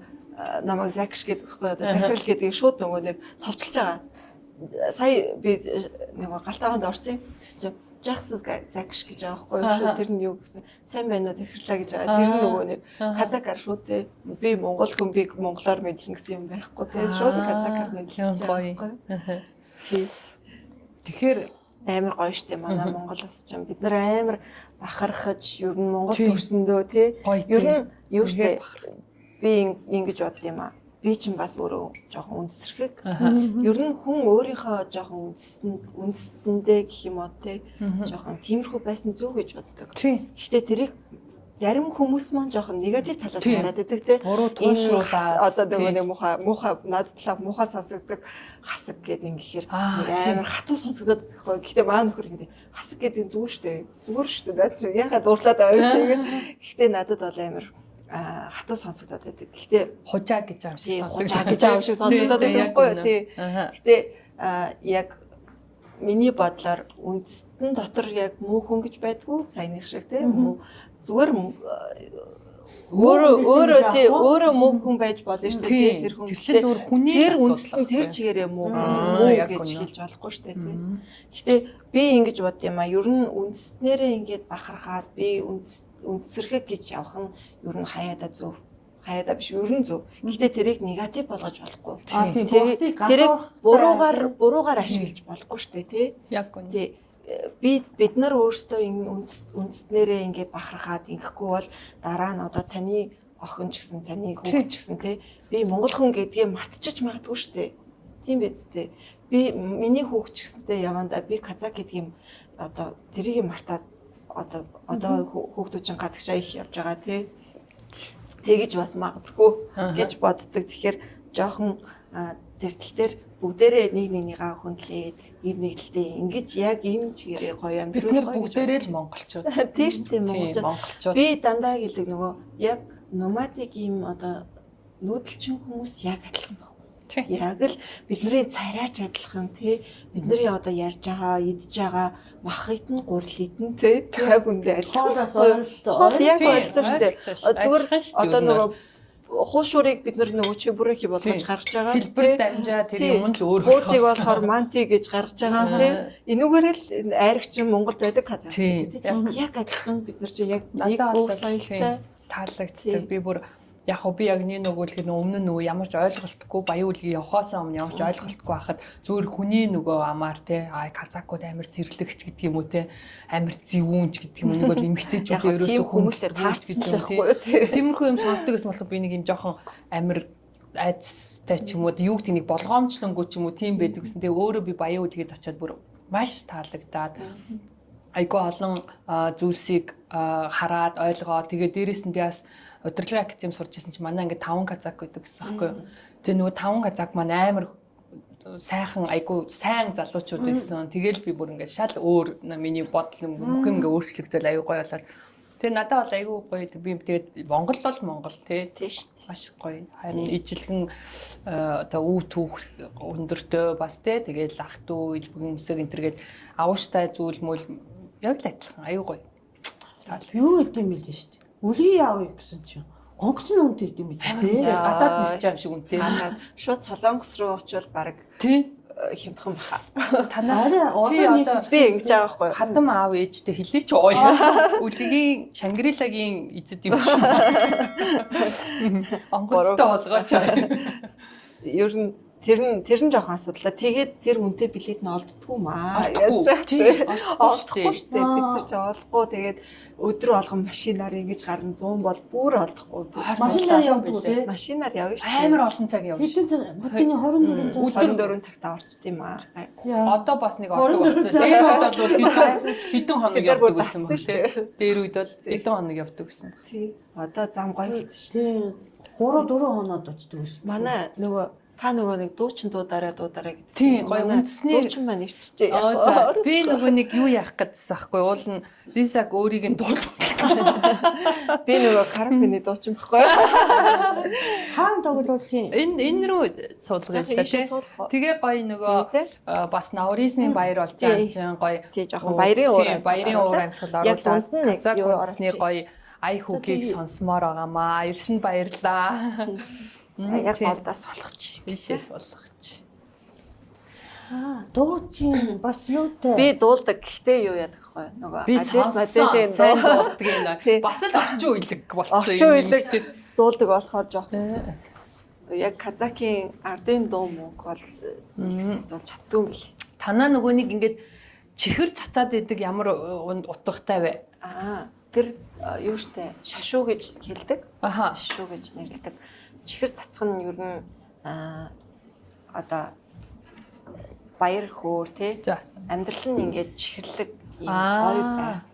намайг закш гэдэг байхгүй захирал гэдэг шууд нөгөө нэг товчилж байгаа. Сая би нөгөө галтайханд орсон юм. Тэгсэн чинь Jax's закш гэж байгаа байхгүй шүү. Тэр нь юу гэсэн сайн байна уу захирлаа гэж байгаа. Тэр нь нөгөө нэг казакаар шууд те би монгол хүн би монголоор мэдлэн гэсэн юм байхгүй те шууд казакаар мэдлэж байгаа байхгүй. Тэгэхээр амар гоё штэ манай Монголоос ч бид нар амар бахархаж ер нь Монгол төрсөндөө те ер нь юу штэ би ингэж бод юм аа. Би ч бас өөрөө жоохон үндэсрэх. Ер нь хүн өөрийнхөө жоохон үндэстэндээ гэх юм уу те жоохон тиймэрхүү байсан зүг гэж боддог. Гэхдээ тэрийг зарим хүмүүс маань жоохон негатив талаас хараад байдаг те. Буруу туушруулаад одоо нөгөө нэг муухай над талаа муухай сонсогддог хасаг гэдэг ингэхээр амар хатуу сонсогдоод байхгүй. Гэхдээ маа нөхөр ингэ хасаг гэдэг зүгээр штэ. Яхаа дуурлаад авч игээд. Гэхдээ надад бол амар хатуу сонсогдоод байдаг. Гэхдээ хужаа гэж аим шиг хужаа гэж аим шиг сонсогдоод байдаг байхгүй юу тий. Гэхдээ яг миний бодлоор үндэстэн дотор яг муу хүн гэж байдгүй саяных шиг тий. Зүгээр өөрөө тий өөрөө муу хүн байж болно шүү дээ. Тэр хүн чинь зүгээр хүний тэр үндэстэн тэр чигээрээ муу гэж хэлж болохгүй шүү дээ тий. Гэхдээ би ингэж бод юм а. Ер нь үндэстнэрээ ингэж бахархаад би үндэсрэхэг гэж явах нь ер нь хаяада зөв. Хаяада биш ер нь зөв. Гэхдээ тэрийг негатив болгож болохгүй. Тэрийг буруугаар ашиглаж болохгүй шүү дээ тий. Яг үнэ. Тий. Бид нар өөрсдөө үндэстнэрээ ингэ бахархаад ингэхгүй бол дараа нь одоо таны охин ч гэсэн таны хүүхэд ч гэсэн тий би монгол хүн гэдгээ мартчих магадгүй шүү дээ. Тийм биз дээ. Би миний хүүхэд ч гэсэнтэй явандаа би казак гэдгийг одоо тэрийг мартаад одоо хүүхдүүд чинь гадагшаа их явж байгаа тий. Тэгэж бас магадгүй гэж боддог. Тэгэхээр жоохон тэр тал дээр бүгдээрээ нэгнийгаа хүндлээд нэгнийгтэй ингэж яг энэ чигээрээ гоё амьдрах бид нар бүгдээрээ л монголчууд. Тийм шүү дээ монголчууд. Би дандаа хэлдэг нөгөө яг номадик юм одоо нүүдэлчин хүмүүс яг адилхан байна. Яг л бидний царайч адилхан тий бидний одоо ярьж байгаа, идж байгаа мах идэн гурил идэн тий яг үндэ адилхан. Хоолоос яг ойлцсон шүү дээ. Зүгээр одоо нөгөө хуушурыг бид нөгөө чибүрэхи болгож гаргаж байгаа. Хэлбэр дамжаа тэр юм л өөр болох. Хуусыг болохоор манти гэж гаргаж байгаа тий. Энүүгээр л айрагчин Монголд байдаг казак тий. Яг адилхан бид нар чи яг нэг бүх соёлтой таалагддаг. Би бүр яг би яг нэг нөгөөлгөө өмнө нь нөгөө ямар ч ойлголтгүй баян үлгий явахаасаа өмнө ямар ч ойлголтгүй хахад зүгээр хүний нөгөө амаар те казакууд амар зэрлэгч гэдэг юм уу те амар зэвүүнч гэдэг юм уу нэг бол эмгтээчүүд ерөөсөө хүмүүстэй таарч гэдэг юм те тиймэрхүү юм сонсдог гэсэн болохоор би нэг юм жоохон амар айцтай ч юм уу юу гэдэг нэг болгоомжлонгүй ч юм уу тийм байдаг гэсэн. Тэгээ өөрөө би баян үлгээд очиод бүр маш таалагдаад айгүй олон зүйлсийг хараад ойлгоо. Тэгээ дээрэс нь би бас удирдлагын академид сурч ирсэн чинь манай ингээд 5 казак гэдэг гэсэн байхгүй юу. Тэгээ нөгөө 5 казак маань амар сайхан айгүй сайн залуучууд байсан. Тэгэл би бүр ингээд шал өөр миний бодол бүх юм ингээд өөрчлөгдөөл айгүй гоё болоод. Тэгээ надад бол айгүй гоё. Би тэгээд Монгол бол Монгол тий шүү дээ. Маш гоё. Харин ижилхэн одоо өв түүх өндөртөө бас тий тэгээд ах トゥ илбэг өмсөг энэ төргээд авууштай зүйл мөл яг л адилхан айгүй гоё. Юу гэдэг юм бэ шүү дээ. Үлийн яавыг гэсэн чинь онгоцны үнэтэй гэдэг юм тий. Гадаад нисэж байгаа юм шиг үнэтэй. Шууд Солонгос руу очивол баг тий хямдхан баха. Танаа би ингэж байгаа байхгүй юу? Хадам аав ээжтэй хэлээ ч ой. Үлгийн Шангрилагийн эзэд юм чинь. Онгоцтой болгооч. Ер нь тэр нь жоохон асуудал. Тэгээд тэр үнэтэй билет нь олддгүй маа. Олдохгүй шүү дээ. Бид нар ч олохгүй тэгээд өдөр болгон машинаар ингэж гарна 100 бол бүр олдохгүй. Машинаар явдаг тий. Машинаар явна шүү дээ. Амар олон цаг явна. Хэдэн цаг? Бүгдний 24 цагтаа орчд юм аа. Одоо бас нэг ордог болсон. Дээр үед бол хэдэн хоног явдаг гэсэн баг тий. Дээр үед бол хэдэн хоног явдаг гэсэн. Тий. Одоо зам гоё болсон шүү дээ. 3-4 хоноод очдөг байсан. Манай та нөгөө нэг дуучин дуудаараа гэдэг. Тийм гоё үндэсний дуучин маань ирчихжээ. Би нөгөө нэг юу яах гэдсэн аахгүй уул нь Лизаг өөрийг нь дуулах. Би нөгөө карапины дуучин байхгүй. Хаан тоглуулах юм. Энэ рүү суулгая та тий. Тэгээ гоё нөгөө бас науризмын баяр болж байгаа юм чинь гоё. Тий жоохон баярын уур амьсгал оруулаад цаг үндэсний гоё ай хүүгийг сонсомоор байгаамаа. Ирсэн баярлаа. Яг болдоос болгочих. Бишээс болгочих. Дуучин бас юутай. Би дуулдаг. Гэхдээ юу яадаг вэ? Нөгөө моделийн дуулдаг юм даа. Бас л орчин үеиг болчихсон. Орчин үеиг дуулдаг болохоор жоохон яг казакийн ардын дуу мөнх бол дуулж чаддгүй юм бэл. Танаа нөгөө нэг ингээд чихэр цацаад идэг ямар утгатай вэ? Тэр юу штэ шашуу гэж хэлдэг. Шашуу гэж нэрлэдэг. Чихэр цацх нь ер нь одоо баяр хөөр тий амьдрал нь ингээд чихэрлэг юм гоё байх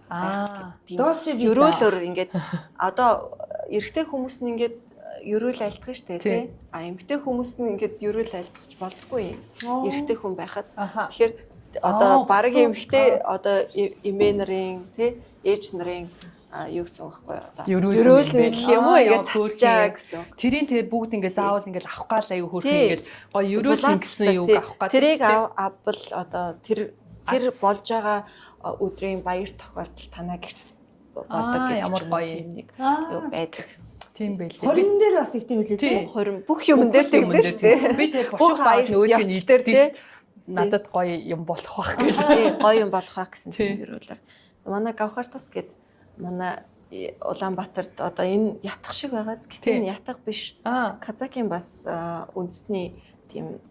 гэдэг. Ерөөлөөр ингээд одоо эрэгтэй хүмүүс нь ингээд ерөөл айлтгах штэ тий. Эмэгтэй хүмүүс нь ингээд ерөөл айлтгахч болдгүй юм. Эрэгтэй хүн байхад. Тэгэхээр одоо баг эмэгтэй одоо эмээ нарын тий ээж нарын юу гэсэн үг вэ одоо ерөөл гэх юм уу ингээд цацжаа гэсэн. Тэрийн тэгээд бүгд ингээд заавал ингээд авах гал аяга хөөрхөн ингээд гоё ерөөл гэсэн юуг авах гал. Тэрийг авбал одоо тэр болж байгаа өдрийн баяр тохиолдол танаа гэрт болдог гэж ямар гоё нэг юу байдаг. Тийм байлээ. Хорин дээр бас ихтэй билээ тий. Хорин бүх юм дээр тэгдэж тий. Би тэр бушуух баяр нөөдгийг нийтдээ надад гоё юм болох байх гэх. Тий гоё юм болох байх гэсэн тийм ерөөлөөр. Манай Гавхартас гээд манай Улаанбаатарт одоо энэ ятгах шиг байгаа. Гэхдээ энэ ятгах биш. Казакийн бас үндэсний тийм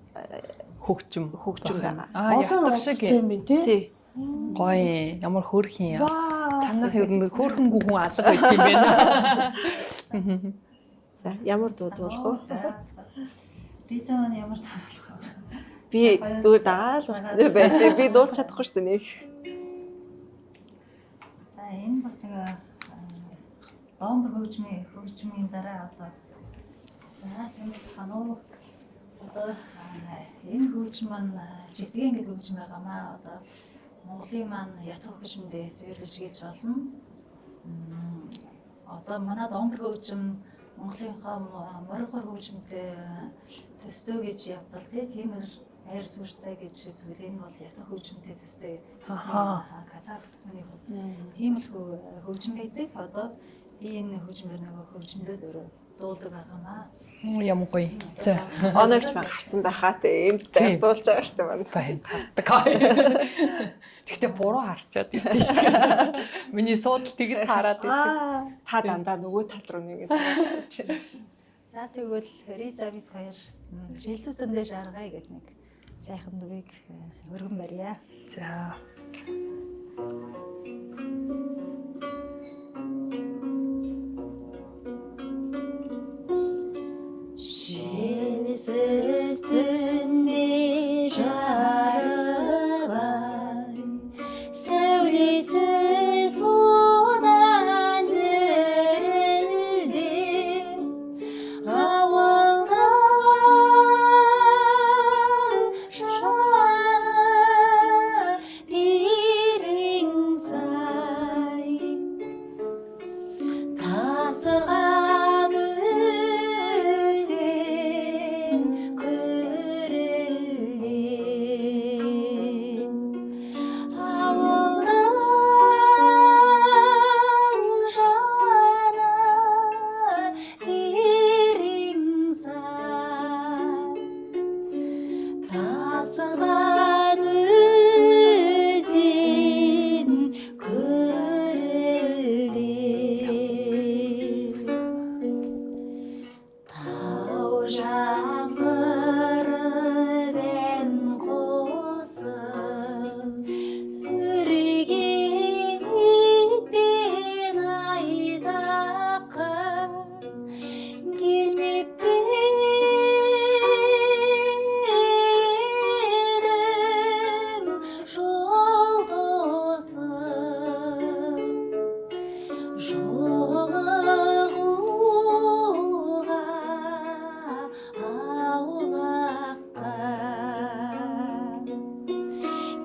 хөгжим байгаа. Ятгах шиг юм тий. Гоё ямар хөөрхөн юм. Танах ер нь хөөрхөнгүү хүн алга байт юм байна. За ямар дуудуулах вэ? Риза маань ямар дуудуулах вэ? Би зүгээр дагаал байж би дуулж чадахгүй шүү дээ нэг. За энэ бас нэг домбор хөгжмийн дараа одоо за сэмэцхан уу одоо энэ хөгжим маань ритген гэдэг хөгжим байгаамаа одоо Монголын маань ятгах хөгжмөдөө зөвлөж гээж болно. Одоо манай домбор хөгжим Монголынхаа моргор хөгжмөдөө төстөө гэж явбал тиймэр хайр сүртэй гэж зүйл энэ бол ятгах хөгжмөдөө төстэй. Казак бүхний хувьд тийм л хөгжим байдаг. Одоо би энэ хөгжмөр нөгөө хөгжмөдөд өөрөө дуулдаг байгаамаа. Ямар гоё. Оногч маань гарсан байхаа те энд дуулж байгаа шүү дээ маань. Тэгтээ буруу харчаад идэв шиг. Миний суудл тэгэд хараад идэв. Та дандаа нөгөө тал руу нэгээс байна. За тэгвэл Риза бид хоёр шилсэс дөндөө шаргая гэдэг нэг сайхан дугийг өргөн барья. За. Шилсэс дөндөө шаргая сәулесі судан дэрэлдэн авалдан шана дэрэн сай тасган үзэн көрөлдэн авалдан шана дэрэн сай тасган үзэн көрөлдэн тау жаңбыр бен қосып үрген итпен айдаққа келмеп пе едің жолдасым жолығуға аулаққа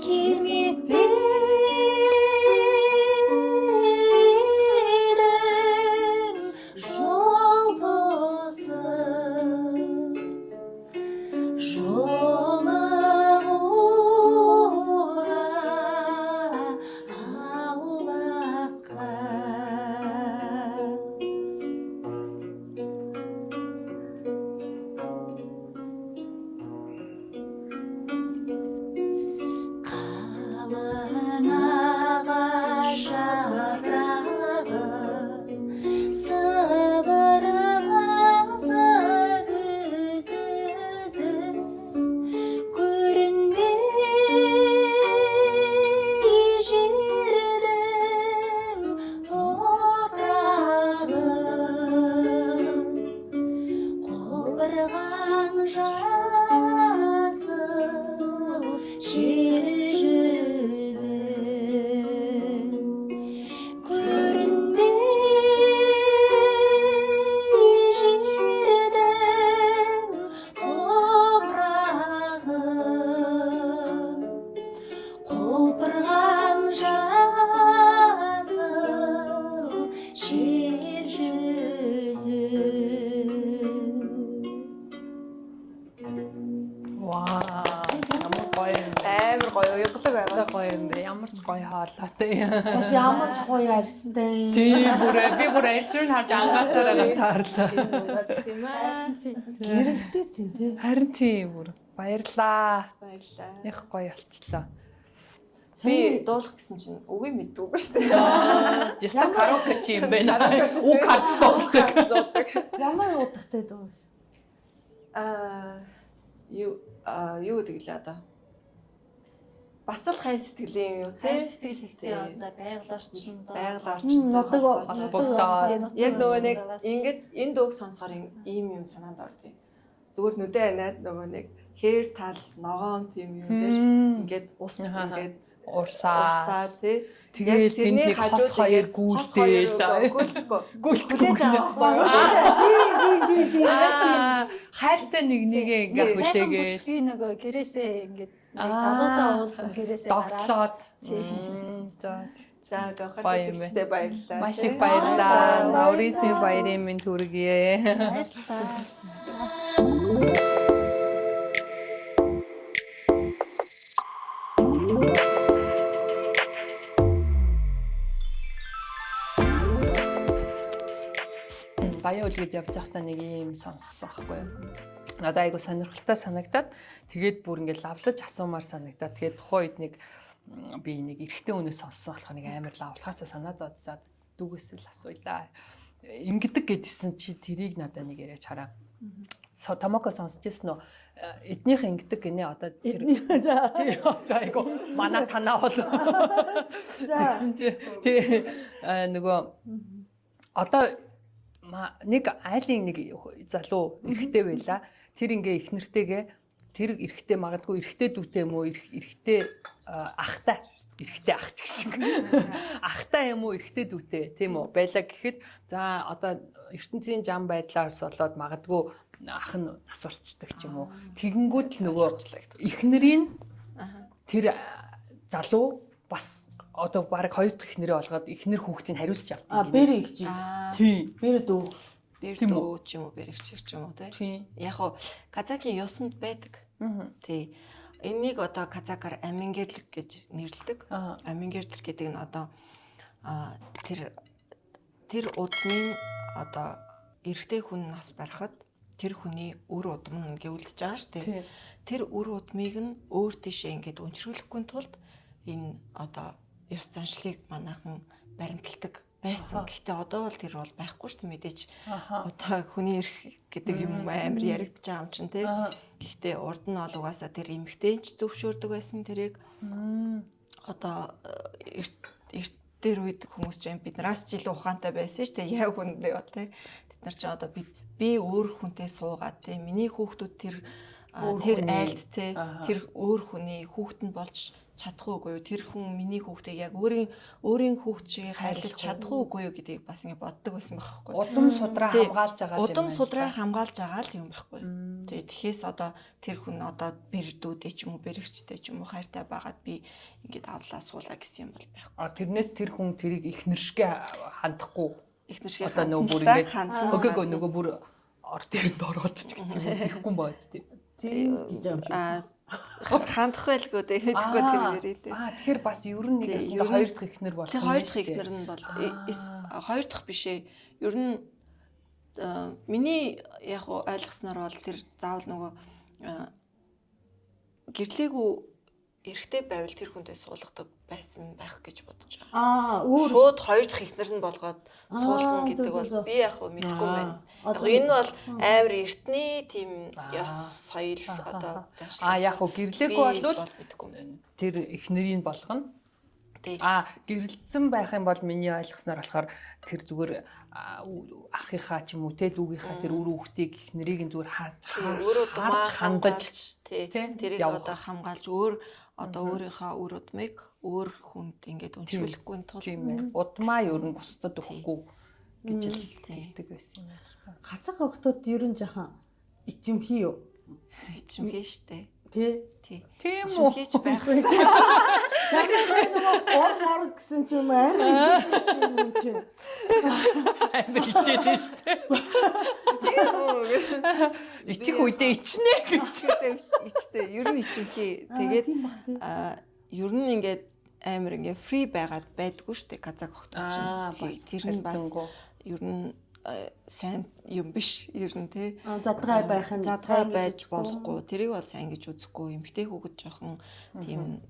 келмеп пе едің жолдасым жолығуға аулаққа қалың ағаш жапырағы сыбырласып үзді-үзіп көрінбей жердің топырағы қобырған жасыл жер жүзі көрінбей жердің топырағы құлпырған жасыл жер жүзі Ваа. Ямар гоё юм. Амар гоё уяглаг Амар байгаа. гоё юм бэ. Ямар ч гоё хаалаатай. Бас ямар ч гоё ярьсан дээ. Тийм би бүр элсрэн харж ангаасаараа таарлаа. Тийм ээ. Гэрэлтэй тийм тий. Харин тийм бүр баярлаа. Баярлаа. Их гоё болчихлоо. Би дуулах гэсэн чинь үгүй мэддэггүй шүү дээ. Яста караоке чи юм байна. Үг харж дуулдаг. Ямар удахтай дөө. Юу гэдэг лээ одоо. Бас л хайр сэтгэлийн юу хайр те. сэтгэл ихтэй одоо байгаль орчинд Байгаль орчинд Нутаг яг нөгөө нэг ингээд энэ дууг сонсохоор ийм юм санаанд ордё. Зүгээр нүдэ анаад нөгөө нэг хээр тал ногоон тийм юм дээр ингээд ус ингээд Урсаа. тий. Тэгээд тэнд нэг хос хоёр гүйлдээл. Гүйлдэж байгаа. Хайртай нэг нэгээ ингээд сайхан хүлээгээд бүсгүй нөгөө гэрээсээ ингээд залуудаа уулзсан гэрээсээ догтлоод. За гохортой баярлалаа. Маш их баярлалаа. Наурисны баярын минь төргий. баярлалаа. Баяа үлгээд явж байхдаа нэг юм сонссон байхгүй юу? Надад айгу сонирхолтой санагдаад тэгээд бүр ингээд лавлаж асуумаар санагдаад тэгээд тухайн үед нэг би нэг эрэгтэй хүнээс сонссон болох нэг амар лавлахаасаа санаа зодсоод дүүгээс л асуулаа. Ингэдэг гэдсэн чи тэрийг надад нэг яриач хараа. Томоко сонсч ирсэн үү? Эднийх ингэдэг гинэ одоо тэр одоо айгу манай танаа бол тэгсэн чи нөгөө одоо нэг айлын нэг залуу эрэгтэй байла. Тэр ингээ их нэртэйгээ тэр эрэгтэй магадгүй эрэгтэй дүүтэй юм уу эрэгтэй ахтай эрэгтэй ах ч шиг. Ахтай юм уу эрэгтэй дүүтэй тийм үү байлаа гэхэд за одоо ертөнцийн зам байдлаас болоод магадгүй ах нь нас барцдаг ч юм уу. Тэгэнгүүт л нөгөө эхнэрийн тэр залуу бас одоо баг хоёр дахь эхнэрээ олгоод эхнэр хүүхдийг хариулж авдаг. Бэр их чи. Тийм. Бэр дүү. Бэр дүү ч юм уу, бэр ихчэр ч юм уу тийм. Яг хоо казакийн ёсонд байдаг. Тий. Энийг одоо казакаар амингерлэг гэж нэрлэдэг. Амингерлэг гэдэг нь одоо тэр удмын одоо эрэгтэй хүн нас барахад тэр хүний үр удам нь гэвлэж байгаа шүү дээ. Тэр үр удмыг нь өөр тийшээ ингээд өнчрүүлэхгүй тулд энэ одоо ёс заншлыг манайхан баримталдаг байсан. Гэхдээ одоо бол тэр бол байхгүй шүү дээ мэдээч. Одоо хүний эрх гэдэг юм амар яригдж байгаа юм чинь тий. Гэхдээ урд нь бол угаасаа тэр эмэгтэйч зөвшөөрдөг байсан тэрийг. Одоо дээр үед хүмүүс ч юм биднээс ч илүү ухаантай байсан шүү дээ. Яг үндэ бол тий. Тэд нар ч одоо би өөр хүнтэй суугаад тий. Миний хүүхдүүд тэр айлд тий. Тэр өөр хүний хүүхэд нь болж чадах уугүй юу? Тэр хүн миний хүүхдийг яг өөрийн хүүхд шиг хайрлаж чадах уугүй юу гэдгийг бас ингэ боддог байсан байхгүй. Удам судраа хамгаалж байгаа юм. Удам судраа хамгаалж байгаа л юм байхгүй. Тэгээ тэгэхээр одоо тэр хүн одоо бэрдүүдээ ч юм уу бэрэгчтэй ч юм уу хайртай байгаад би ингэж авлаа суулаа гэсэн юм бол байхгүй. Тэрнээс тэр хүн тэрийг ихнэршгэ хандахгүй. Ихнэршгэ одоо нөгөө бүр ингэ нөгөө бүр ор дээрд ороод ч гэхгүй юм байна тийм. Тийм гэж юм шиг. Хандах байлгүй дээ мэдгүй тэр нэрээ дээ. Тэгэхээр бас ер нь нэг хоёр дахь ихнэр болох юм. Хоёр дахь ихнэр нь бол хоёр дахь биш ээ. Ер нь миний яг ойлгосноор бол тэр заавал нөгөө гэрлээгүй эрэгтэй байвал тэр хүнтэй суулгадаг байсан байх гэж бодож байгаа. Шууд хоёр дахь ихнэр нь болгоод суулгана гэдэг бол би яг мэдэхгүй байна. Яг энэ бол амар эртний тийм ёс соёл одоо заашгүй. Яг гэрлээгүй болвол тэр ихнэрийг болгоно. Гэрэлцэн байх юм бол миний ойлгосноор болохоор тэр зүгээр ахыхаа ч юм уу те дүүгийнхаа тэр үр хүүхдийг ихнэрийг зүгээр харж хандаж тэрийг одоо хамгаалж одоо өөрийнхөө үр удмыг өөр хүнд ингээд өнчүүлэхгүй тул удмаа ер нь бусдад өгөхгүй гэж л хэлдэг байсан юм байна. Хацаг охтууд ер нь жахан ичимхий юу? Ичимхий штэ. Тийм үү? Хийж байх. Ор мор гэсэн ч юм амар ичимхий юм чинь. Амар ичээд штэ. Ичих үедээ ичнэ гэж. Ичтэй. Ер нь ичимхий. Тэгээд ер нь ингээд амар ингээд фри байгаад байдгүй штэ казак охтууд чинь. Тэр нь бас ер нь сайн юм биш ер нь тий. Задгай байх нь задгай байж болохгүй. Тэрийг бол сайн гэж үзэхгүй. Эмэгтэй хүүхэд жоохон тийм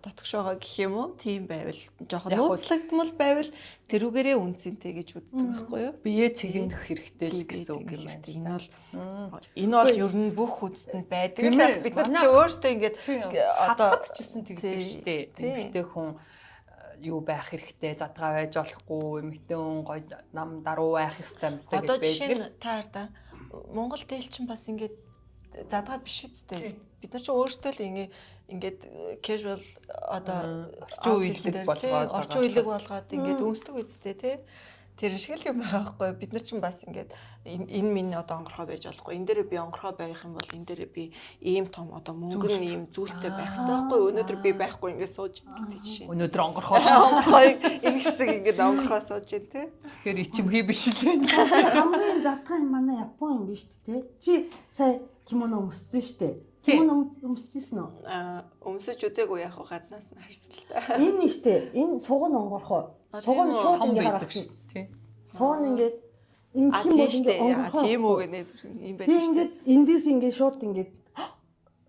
дотгошоогоо гэх юм уу? Тийм байвал жоохон нууцлагдмал байвал тэрүүгээрээ үнцэнтэй гэж үздэг байхгүй юу? Бие цэгнэх хэрэгтэй л гэсэн үг юм байна. Энэ бол ер нь бүх хүнстэнд байдаг л бид нар чи өөрсдөө ингээд одоо хатчихсан тэгдэг штэ. Эмэгтэй хүн юу байх хэрэгтэй задгаа байж болохгүй эмэгтэй хүн гоё нам даруу байх ёстой юм гэдэг байдаг. Одоо жишээ нь таарда Монгол дээлчин бас ингээд задгаа биш үстэй. Бид нар ч өөрсдөө л ингээд casual одоо орчин үеийг болгоод ингээд үнсдэг үстэй тий. Тэр шиг л юм байгаа байхгүй. Бид нар ч бас ингээд энэ миний одоо онгорхоо байж болохгүй. Энэ дээр би онгорхоо байх юм бол энэ дээр би ийм том одоо мөнгөн ийм зүйлтэй байх хэрэгтэй байхгүй. Өнөөдөр би байхгүй ингээд сууж гэдэг жишээ. Өнөөдөр онгорхоо энэ хэсэг ингээд онгорхоо сууж дээ тий. Тэгэхээр ичимхий биш л байна. Хамгийн задгай манай Япон юм биш үү? Чи сая кимоно өмссөн шүү дээ. Кимоно өмсчихсэн үү? Өмсөж үзээгүй яг гаднаас нь харсан л та. Энэ нь шүү дээ. Энэ суган онгорхоо. Суган шууд ингээд харах шүү. Суун ингээд энэ ким бол ингээд онгорхоо. Тийм үү гэнэ юм байдаг шүү дээ. Эндээс ингээд шууд ингээд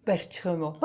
барьчих юм уу?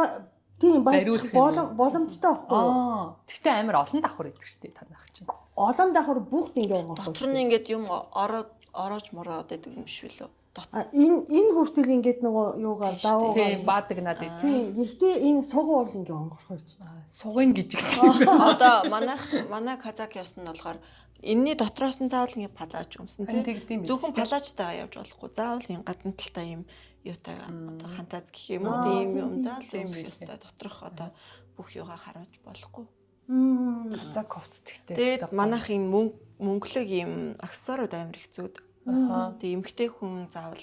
Тийм барьчих боломжтой байхгүй юу? Гэхдээ амар олон давхар идэг шүү дээ танах чинь. Олон давхар бүгд ингээд онгорхоо. Дотор нь ингээд юм ороож мороод байдаг юм биш үү? Энэ хүртэл ингээд нөгөө юугаар даваа. Тийм баадаг надад. Тийм. Гэхдээ энэ суган бол ингээд онгорхоо ч. Сугын гэж гэх юм. Одоо манай казак явсан нь болохоор энэний дотроос нь заавал ингээд палаж өмсөн тийм. Зөвхөн палажтайгаа явж болохгүй. Заавал энэ гадна талтай юм юутай одоо хантаз гэх юм уу тийм юм заавал өмсөх ёстой. Доторх одоо бүх юугаа харуулж болохгүй. Казак хувцс тэгтэй. Тэгээд манайх энэ мөнгөлөг ийм аксессуарууд амар их зүүд. Тэгээд эмэгтэй хүн заавал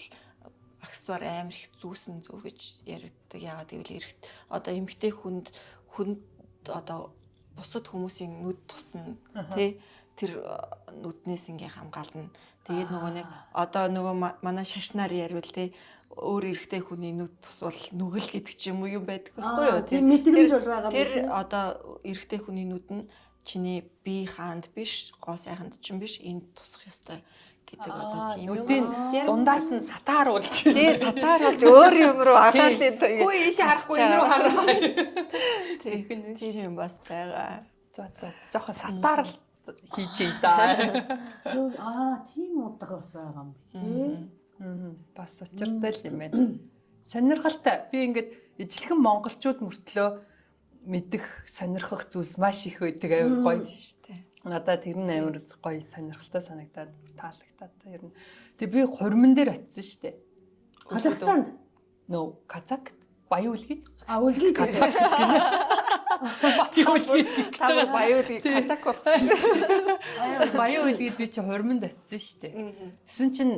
аксессуар амар их зүүсэн зөв гэж яригддаг. Ягаад гэвэл эрэгт одоо эмэгтэй хүнд одоо бусад хүмүүсийн нүд тусна тий тэр нүднээс ингээ хамгаална. Тэгээд нөгөө нэг одоо нөгөө манай шашнаар яриул тий өөр эрэгтэй хүний нүд тусвал нүгэл гэдэг ч юм уу юм байдаг байхгүй юу? Тэр мэдрэмж бол байгаа. Тэр одоо эрэгтэй хүний нүд нь чиний бие хаанд биш, гоо сайханд ч юм биш, энд тусах ёстой гэдэг одоо тийм юм. нүдийн дундаас нь сатааруулж. Тий, сатааруулж өөр юм руу анхаалын. Үгүй ийшээ харахгүй энэ рүү хараа. Тийм юм бас байгаа. За жоохон сатаарл хийчихье да. Тийм удаа бас байгаа юм тий. Бас учиртай л юм байна. Сонирхолтой. Би ингээд ижлэхэн монголчууд мөртлөө мэдэх, сонирхох зүйлс маш их байдаг амар гоё шүү дээ. Надад тэр нь амар гоё сонирхолтой санагдаад таалагдаад ер нь. Тэгээ би хурман дээр очсон шүү дээ. Казахстанд. Казак баян үлгий. Үлгий Казак гэнэ. Баян үлгий гэж байгаа. Баян үлгий казак болсон. Баян үлгийд би чи хурманд очсон шүү дээ. Тэсэн чинь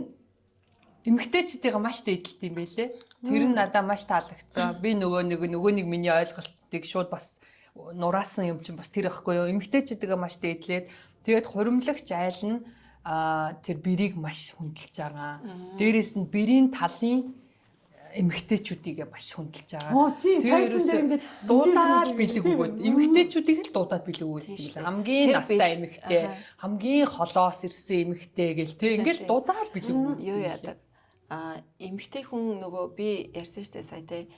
эмэгтэйчүүдийн маш дээдлэлт юм байлээ. Тэр нь надад маш таалагдсан. Би нөгөө нэг миний ойлголтыг шууд бас нураасан юм чинь бас тэр ихгүй юу. Эмэгтэйчүүдийн маш дээдлээд тэгээд хуримлагч айл нь тэр бэрийг маш хүндэлж байгаа. Дээрээс нь бэрийн талын эмэгтэйчүүдийг маш хүндэлж байгаа. Тэгээд ингээд дуудаад бэлэг өгөөд эмэгтэйчүүдийг л дуудаад бэлэг өгөөд хамгийн настай эмэгтэй, хамгийн холоос ирсэн эмэгтэй гэл тэг ингээд дуудаад бэлэг өгөөд юу яадаг. Эмэгтэй хүн нөгөө би ярьсан шүү дээ сая те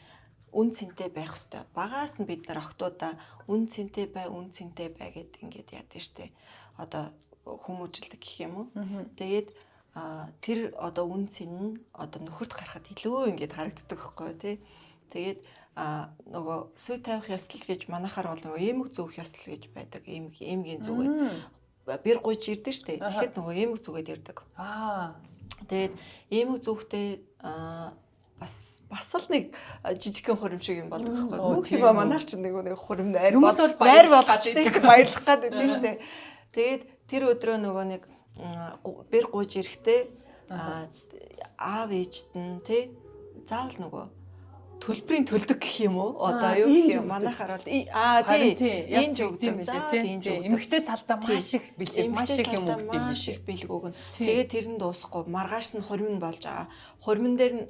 үн цэнтэй байх хэвээр. Багаас нь бид нар охтуудаа үн цэнтэй бай гэд ингээд яадаг шүү дээ. Одоо хүмүүжлдэг гэх юм уу. Тэгээд тэр одоо үн цэн нь одоо нөхөрт гарахад илүү ингээд харагддаг байхгүй тий. Тэгээд нөгөө сүй тавих ёслол гэж манайхаар бол нөгөө эмэг зөөх ёслол гэж байдаг. Эмгийн зүгээд бэр гуйж ирдэ шүү дээ. Тэгэхэд нөгөө эмэг зүгээд ирдэг. Тэгээд эмэг зүгтээ бас л нэг жижигхэн хурим шиг юм болдог байхгүй юу? Бүх юм манайх ч нэг хурим найр болгочтой баярлах гэдэг нь шүү дээ. Тэгээд тэр өдрөө нөгөө нэг бэр гуйж ирэхдээ аав ээжт нь тий заавал нөгөө төлбөрийн төлдөг гэх юм уу? Одоо юу гэх юм манайхаар бол тий энэ жигдэм билээ. Эмэгтэй талдаа маш их бэлэг маш их юм өгд юм маш их бэлэг өгнө. Тэгээд тэр нь дуусахгүй маргааш нь хурим нь болж байгаа. Хуримн дээр нь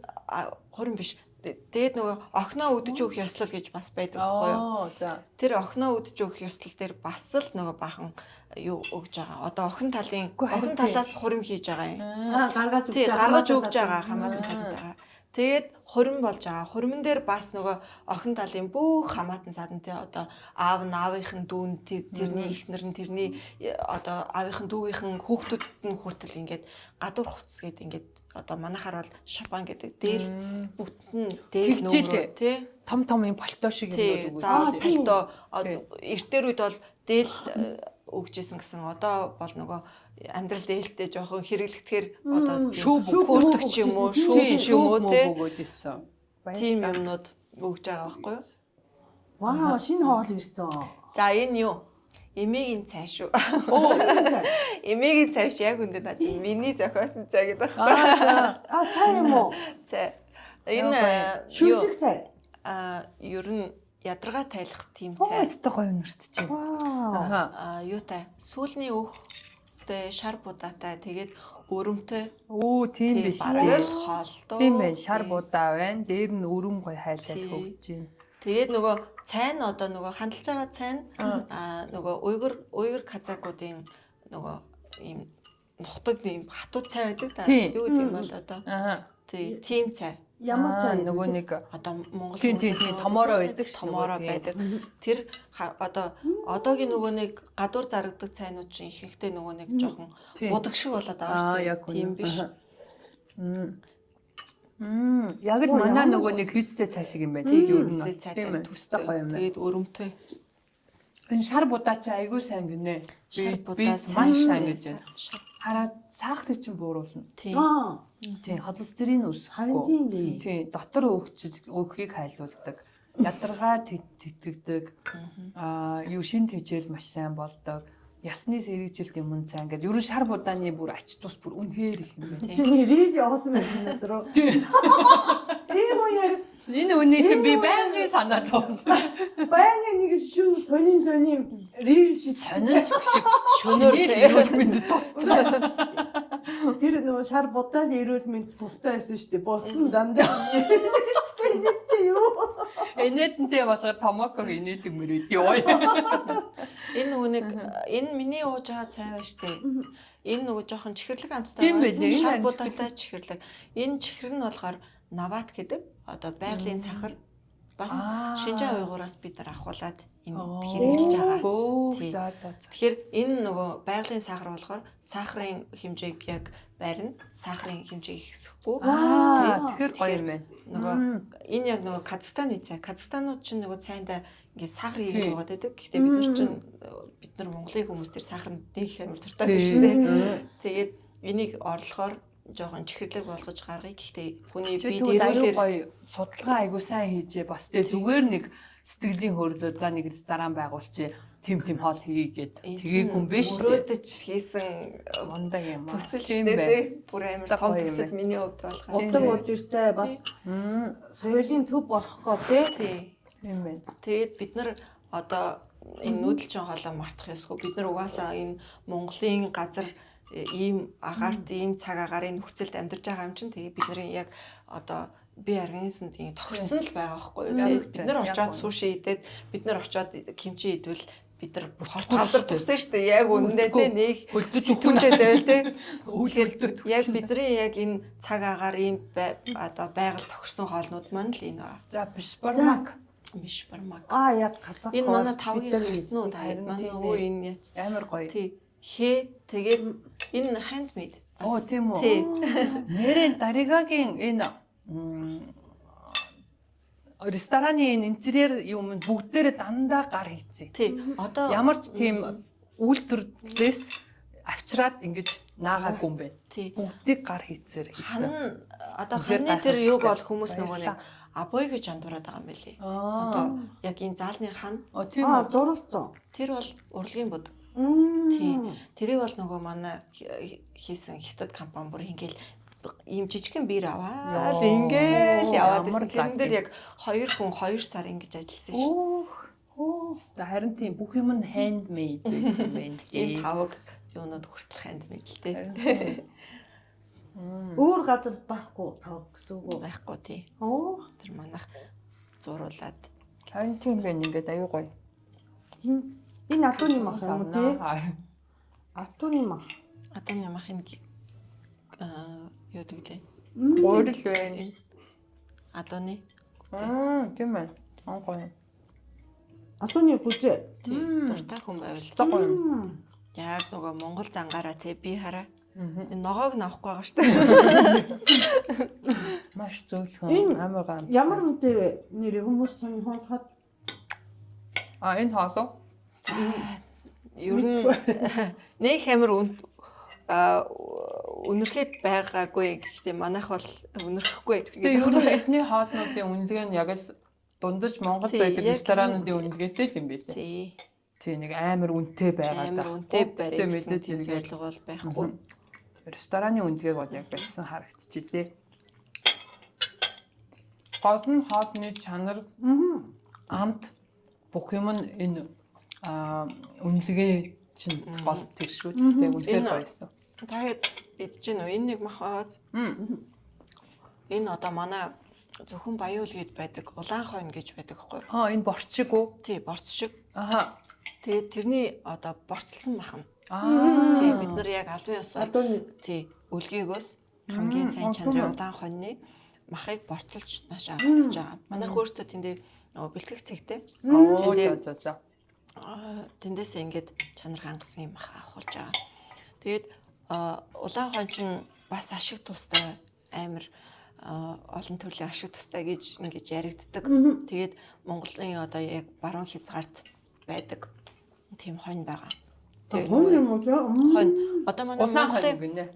хурим биш. Тэгээд нөгөө охиноо өдөж өгөх ёслол гэж бас байдаг байхгүй юу? Тэр охиноо өдөж өгөх ёслол дээр бас л нөгөө бахан юу өгж байгаа. Одоо охин талаас хурим хийж байгаа юм. Гаргаж өгж байгаа хамаатан садантайгаа. Тэгээд хурим болж байгаа. Хуримн дээр бас нөгөө охин талын бүх хамаатан садан тий одоо аав нь аавынхын дүүн тэрний эхнэр нь тэрний одоо аавынхын дүүгийнхэн хүүхдүүд нь хүртэл ингээд гадуур хувцс гэдэг ингээд одоо манайхаар бол шапан гэдэг дээл бүтэн дээл нөмрөө тий том юм пальто шиг юм уу. Заавал пальто эртээр үед бол дээл өгчээсэн гэсэн одоо бол нөгөө амьдрал дээлтэй жоохон хэрэглэгдэхээр одоо шүүб ч юм уу шүүб ч юм уу тийм юмнууд өгж байгаа байхгүй юу? Вау шинэ хоол ирсэн. За энэ юу? Эмээгийн цай шүү. Эмээгийн цай ш яг үндэ наа чи миний зохиосон цай гэдэг байхгүй. Цай юм уу? Цай. Энэ шүүшиг цай. Ер нь ядаргаа тайлах тийм цай. Өстой гоё нэртэж байна. Юутай? Сүүлний өөхтэй шар будаатай тэгээд өрөмтэй. Тийм биш. Бараг л хоолтой. Тийм байх. Шар будаа байна. Дээр нь өрөм гоё хайлаад хөвж байна. Тэгээд нөгөө цай нь одоо нөгөө хандалж байгаа цай нь нөгөө уйгур казакуудын нөгөө ийм нухдаг ийм хатуу цай байдаг да. Юу гэдэг юм бол одоо. Тийм цай. Ямар цай нөгөө нэг одоо Монгол тийм томороо байдаг томороо байдаг. Тэр одоо одоогийн нөгөө нэг гадуур зарагддаг цайнууд чинь ихэнхдээ нөгөө нэг жоохон будаг шиг болоод байгаа шүү дээ. Тийм биш. Яг л манай нөгөө нэг христтэй цай шиг юм байна. Тийм христтэй цайтай төстэй гоё юм байна. Тэгээд өрөмтэй. Энэ шар будаа чи айгүй сайн гинэ. Шар будаа маш сайн гэж байна. Хараад сахар чинь бууруулна. Тийм. Холестерин өсөхгүй. Тийм. Дотор өөхийг хайлуулдаг. ядаргаа тэтгэдэг. Юу шин тэжээл маш сайн болдог. Ясны сэргийлт юм сайн гэдэг. Ерөн шар будааны бүр ач тус бүр үнэхээр их юм байна. Чиний рил явуулсан байсан өдрөө. Энэ үеэр Энэ үнийг чи би байнгын санаа зовсон. баян нэг шүн сонин рил Сонирч шиг Шөнөөр эрүүл мэнд тустай. тэр нөгөө шар будааны эрүүл мэнд тустай байсан шүү дээ. Босton дандаа. Юу? Энэтэнтэй болохоор томоког инээлэг мөрөд ёо. Энэ нүг энэ миний ууж байгаа цай ба штэ. Энэ нөгөө жоохон чихэрлэг амттай Тийм байлээ, энэ шар харин будаатай чихэрлэг. Энэ чихэр нь болохоор нават гэдэг. Одоо байгалийн сахар бас шинжаан уйгуураас бид нар авахуулаад энэ хэрэглэж байгаа. Тий. За. Тэгэхээр энэ нөгөө байгалийн сахар болохоор сахарын хэмжээг яг барина. Сахарын хэмжээг ихсэхгүй. Тэгэхээр гоё юм байна. Нөгөө энэ яг нөгөө Казахстаны цай. Казахстанууд чинь нөгөө цайндаа ингээд сахар хийгээд байгаа гэдэг. Гэхдээ бид нар Монголын хүмүүс тэр сахар дэх амар дуртай байна шүү дээ. Тэгээд энийг орлохоор жоохон чихэрлэг болгож гаргая. Гэхдээ хүний бид эрүүлэр гоё судалгаа айгуу сайн хийжээ. Бас тэгээ зүгээр нэг сэтгэлийн хөдлөлөө за нэг ресторан байгуулчих. Тим хоол хийгээд тэгээгүй юм биш. өрөөдөж хийсэн Мундаг юм аа. төсөл шүү дээ. Бүр амар том төсөл миний хувьд болох. Удаг ужиртай бас соёлын төв болохгоо тий. Тийм байна. Тэгээд бид нар одоо энэ нүүдэлчин хоолоо мартах ёсгүй. Бид нар угаасаа энэ Монголын газар ийм агаарт ийм цаг агаарын нөхцөлд амьдарч байгаа юм чинь тэгээ бидний яг одоо бие организмд ийм тогтсон л байгаа байхгүй юу. Бид нар очиод суши идээд бид нар очиод кимчи идвэл бид нар хавдар туссан шүү дээ. Яг үнэндээ тэ нэг хөлдөж байл тэ. Үүлээд яг бидний яг энэ цаг агаар ийм одоо байгаль тогтсон хоолнууд маань л энэ ба. За бишбармак. Яг Казах. Энэ манай тавгийн харснууд харин манай өө энэ амар гоё. Тий. Тэгээд энэ handmade. Оо тийм үү. Тий. Нэрэн Даригагийн энэ рестораны энэ интерьер юм бүгдээрээ дандаа гар хийцээ. Тий. Одоо Ямар ч тийм үйлдвэрлэлээс авчраад ингэж наагаагүй юм байна. тий. Бүгдийг гар хийцээр хийсэн. Одоо ханны тэр юг бол хүмүүс нөгөө нэг абой гэж андуураад байгаа юм билий. Одоо Одоо яг энэ заалны хан тийм үү. Зурвалцсан. тэр бол урлагийн буд. Тий. Тэрийг бол нөгөө манай хийсэн хятад компани бүр ингээл ийм жижигхэн биер аваад ингээл яваад байсан. Тэрэн дээр яг 2 хүн 2 сар ингэж ажилласан шүү. Харин тийм бүх юм нь handmade байсан юм байна Энэ лээ. тавг юунууд хүртэл handmade л тий. Өөр газар байхгүй тав гэсэн үг. Байхгүй тий. Тэр манайх зуруулаад Харин тийм байна ингээд аюу гоё. Энэ атууны мах юм уу тий? Атууны мах. Атууны махын юу гэвэл Гурил байна. Атууны Тийм байна. Гоё. Атууны гүзээ. дуртай хүн байвал Гоё. яг нөгөө Монгол зангаараа тий би хараа энэ ногоог навахгүй байгаа шүү дээ. Маш зөвлөн амар гам. Ямар үнэтэй вэ? Нэр хүмүүс сонирхоод Энэ хоолоо. Ер нь нэг амар үнэрхэд байгаагүй гэхдээ манайх бол үнэрхэхгүй. Тэгээ ер нь эдний хоолнуудын үнэлгээ нь яг л дундаж Монгол байдаг ресторануудын үнэлгээтэй л юм байлээ. Тий. Тий нэг амар үнэтэй байгаад Амар үнэтэй барьсан мэдээж тийм зорилго бол байхгүй. Рестораны үнэлгээг бол яг байсан харагдчихжээ. Хоолны чанар амт бүх юм нь энэ үнэлгээ чинь бол тэр шүү дээ. Үнэхээр байсан. Та идэж гэнэ үү? Энэ нэг мах аац. Энэ одоо манай зөвхөн Баяул гээд байдаг, улаан хойно гэж байдаг хгүй юу? Энэ борц шиг үү? Тий, борц шиг. Аха. Тэгээд тэрний одоо борцлсон мах нь. Аа. Тий, бид нар яг албан ёсоор атууны тий, үлгээгөөс хамгийн сайн чанарын улаан хойны махыг борцолж наашаа авчихж байгаа. Манайх өөрсдөө тэндээ нөгөө бэлтгэх цэгтэй. Оо за. Тэндээсээ ингээд чанар хангасан юм мах авахулж байгаа. Тэгээд улаан хойн чинь бас ашиг тустай амар олон төрлийн ашиг тустай гэж ингэж яригддаг. Тэгээд Монголын одоо яг баруун хязгаарт байдаг тийм хонь байгаа. Тэгээд хонь одоо манай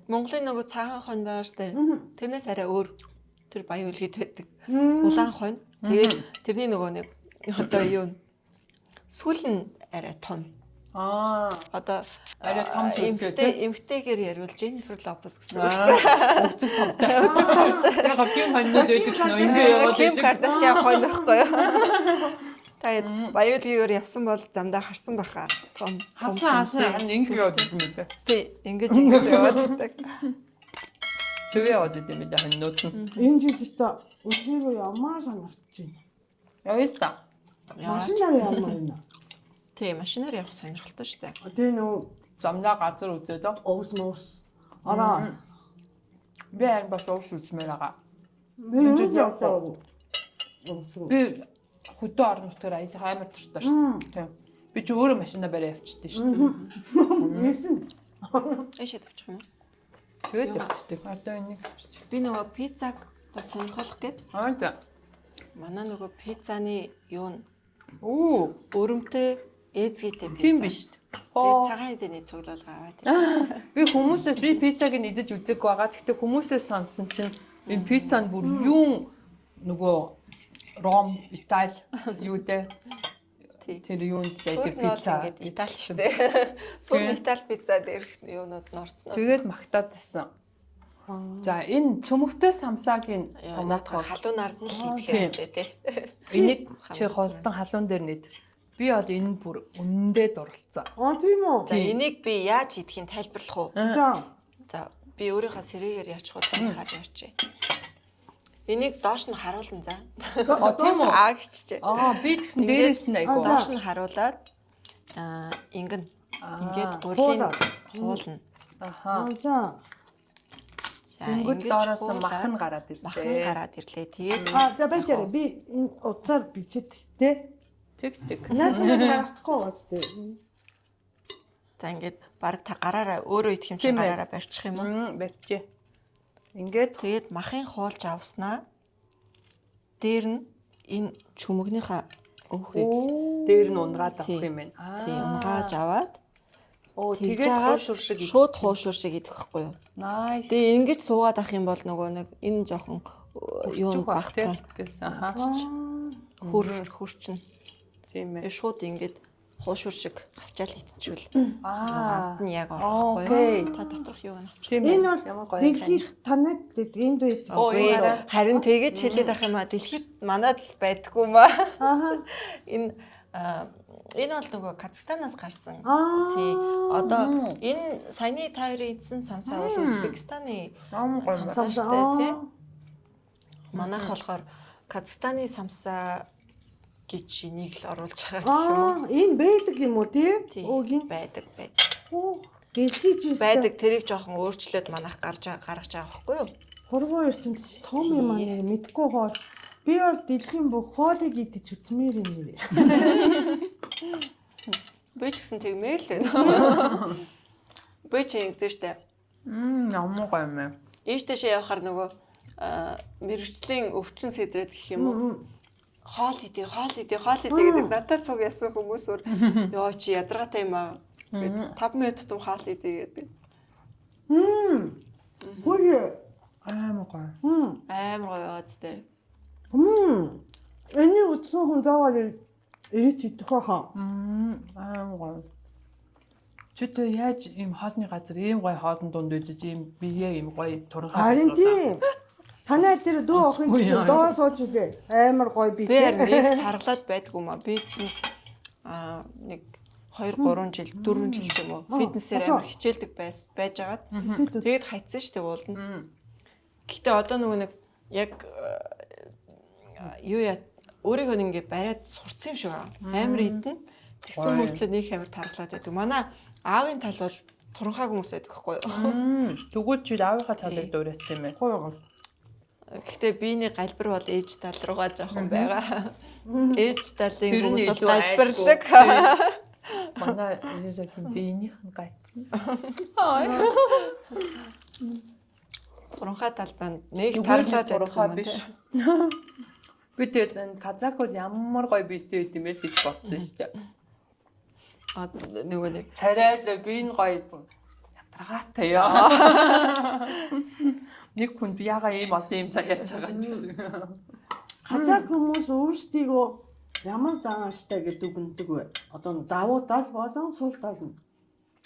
Монголын нөгөө цагаан хонь байгаа штэ. Мгм. Тэрнээс арай өөр. Тэр Баяул гээд байдаг. Улаан хонь Тэгээд тэрний нөгөө нэг одоо юу сүүл нь арай том. Одоо арай том эмгтэйгээр ярил Jennifer Lopez гэсэн үг шүү дээ. Үзэг томтой. Яг Kim хоньнод байдаг ч нөө ингэ яваад Kim Kardashian хонь байхгүй юу? Тэгээд баяуулгүйгээр явсан бол замдаа харсан байхаа. Том хасан ингэ яваад идэм билээ. Тий, ингэж яваад байдаг. Тэгээ яваад идэм билээ хоньнууд нь. Энэ жилдээ үлгийгөө ямаа санагдаж байна. Явъя та. Машинаар явмаар байна. Тий, машинаар явах сонирхолтой шүү дээ. Тэгээ нөө Замдаа газар үзээд уус. Араа. би яг бас уус үзмээр байгаа. Би явсан. Би хөдөө орон нутгаар аялах амар дуртай шүү дээ. Тийм. Би ч өөрөө машинаа бариа явчихдээ шүү дээ. Яасан? Эшээ тавьчих юм уу? Тэгээд явчихдаг. Одоо энийг авчиж. Би нөгөө пиццаг бас сонирхолох гээд. За. Манай нөгөө пиццаны юу н Оо, өрөмтэй ээзгийтэй пицца. тийм биш. Тэгээд цагаан эдэний цуглуулга аваад. Би хүмүүсээс би пиццаг нь идэж үзэг байгаа. Гэхдээ хүмүүсээс сонсон чинь энэ пиццанд бүр юу нөгөө Ром, Итали юу дээ. Тэр юунд байдаг пизза. Ингээд Итали шүү дээ. Сүүл Итали пизза дээрх юунууд нь орцсон. Тэгээд магтаад байсан. За энэ цөмөвтэй самсаагийн томатхоо халуунаар нь хийлээ тий. Энийг чи холдон халуун дээр нэд. Би бол энэ бүр үнэндээ дурлцсан. Тийм үү? За энийг би яаж хийдгийг тайлбарлах уу? За би өөрийнхөө сэрээгээр яачих уу хаар явчих. Энийг доош нь харуулна за. Тийм үү? Гिचчээ. Би тэгсэн дээрээс нь айгуу. Доош нь харуулад ингэн. Ингээд гурлийн хуулна. За. Тэнгүүд доороос махан гараад ирлээ. Махан гараад ирлээ. Тэгээд за баяжаарай. Би энэ утсаар бичээд тий. Тэг. Наадмаас гаргахгүй гоц тий. За ингээд баг та гараараа өөрөө идэх юм чинь гараараа барьчих юм уу? Барьчээ. Ингээд тэгээд махын хуулж авснаа дээр нь энэ чүмгнийхаа өөхийг дээр нь унгаад авах юм байна. Тий, унгааж аваад тэгээд хуушур шиг шууд хуушур шиг идэх байхгүй юу? Nice. Тэгээ ингэж суугаад авах юм бол нөгөө нэг энэ жоохон юу багтаа гэсэн. хурчин. Тийм ээ. Шууд ингэж хуушур шиг авчаал идчихвэл Аад нь яг орохгүй юу? Та доторх юуг нь авчих. Энэ бол дэлхийд танад энд байдаг. Харин тэгэж хэлээд ах юм а дэлхийд манад л байдгүй маа. Энэ бол нөгөө Казахстанаас гарсан. Тий. Одоо энэ саяны тайрын эдсэн самсаа бол Узбекистаны самсаа шүү дээ, тий. Манайх болохоор Казахстаны самсаа гэж энийг л оруулж байгаа гэх юм уу? Энэ байдаг юм уу тий? Өгийн байдаг. Дэлхийд байдаг тэрийг жоохон өөрчлөөд манайх гаргаж байгаа байхгүй юу? Хорвоо ертөнц том юм аа нэг мэдгүй хоол. Би бол дэлхийн бүх хоолыг идэж үзмээр юм нэ. Би ч гэсэн тэгмээр л байна. Би ч ингэдэж штэ. Ямар гоё юм бэ? Ийштэйшээ явахаар нөгөө мэрэгжлийн өвчин сэдрээд гэх юм уу? Хоол идэ гэдэг надад цуг ясан хүмүүс өөр ёо чи ядаргаатай юм аа. 5 минут тутам хоол идэ гэдэг. Хөөе. Амар гоё. Амар гоё үстэй. Энийг утсан хүн заавал ирээд идэх байхаа. Амар гоё. Чүтээ яаж ийм хоолны газар ийм гоё хоолн дунд үдэж ийм бие ийм гоё турхаа. Харин тийм. Танай дээр дөө охин чинь доо сууж илээ. Амар гоё би. Би нэг таргалаад байдгүй маа. Би чинь нэг 2-3 жил 4 жил ч юм уу фитнесээр амар хичээлдэг байж агаад тэгээд хайцсан шүү дээ уулна. Гэхдээ одоо нөгөө нэг яг юу яа өөрийгөө ингээ бариад сурцсан юм шиг амар идэн. Тэгсэн мөртлөө нэг амар таргалаад байдаг. Манай аавын тал бол туранхай хүмүүс байдаг байхгүй юу? Тэгвэл чи аавынхаа талыг дуурайсан юм байна. Гоё. Гэхдээ биений галбир бол ээж тал руугаа жоохон байгаа. Ээж талын хүмүүс бол галбирдаг. Манай Элизабет биенийх нь галбир. Туранхай талбанд нэг таргалаад байдаг юм биш. Би тэгээд энэ казакууд ямар гоё биетэй байд юм бэ гэж бодсон шүү дээ. Нөгөө нэг царайлаа би энэ гоё ядаргаатай яа. Нэг хүн би яга ийм олон юм цаг яаж байгаа гэсэн. Хазааг хүмүүс өөрсдийгөө ямар зааштай гэдэг үгндэг вэ? Одоо давуу тал болон сул тал нь.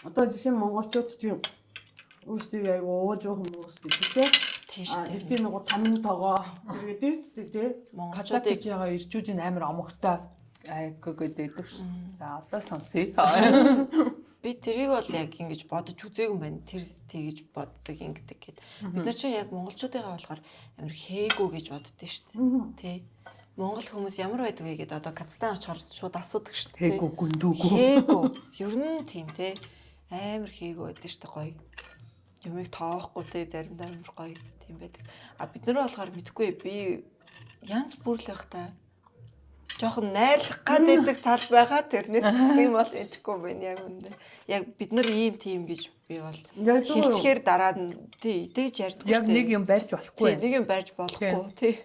Одоо жишээ нь монголчууд чинь өөрсдийгөө айгу ууж хүмүүс гэдэг Тийм шүү дээ. би нөгөө тамны тоогоо тэгээд дэрцдэг тий. Хазаак гэж байгаа ирчүүдийн амар омогтой гэдэг. За одоо сонсъё. Би тэрийг бол яг ингэж бодож үзээгүй юм байна. Тэр тэгж боддог ингэдэг гэд. Бид нар чинь яг монголчуудыгаа болохоор амар хээгүү гэж боддөө шүү дээ. Тий. Монгол хүмүүс ямар байдаг вэ гэдээ одоо Казахстан очихоор шууд асуудаг шүү дээ. Хээгүү гүндүүгүү. Хээгүү. Ер нь тийм тий. Амар хээгүү байдаг шүү дээ гоё. Юмыг тоохгүй тий заримдаа амар гоё тийм байдаг. А бид нар болохоор мэдхгүй би янз бүрл байх та. Жохон найрлах гэдэг тал байгаа тэрнээс бүсний юм бол идэхгүй байна яг үндэ. Яг бид нар ийм тийм гэж би бол хилчгээр дараа нь тий идэж ярьдаг шүү дээ. Яг нэг юм барьж болохгүй. Нэг юм барьж болохгүй тий.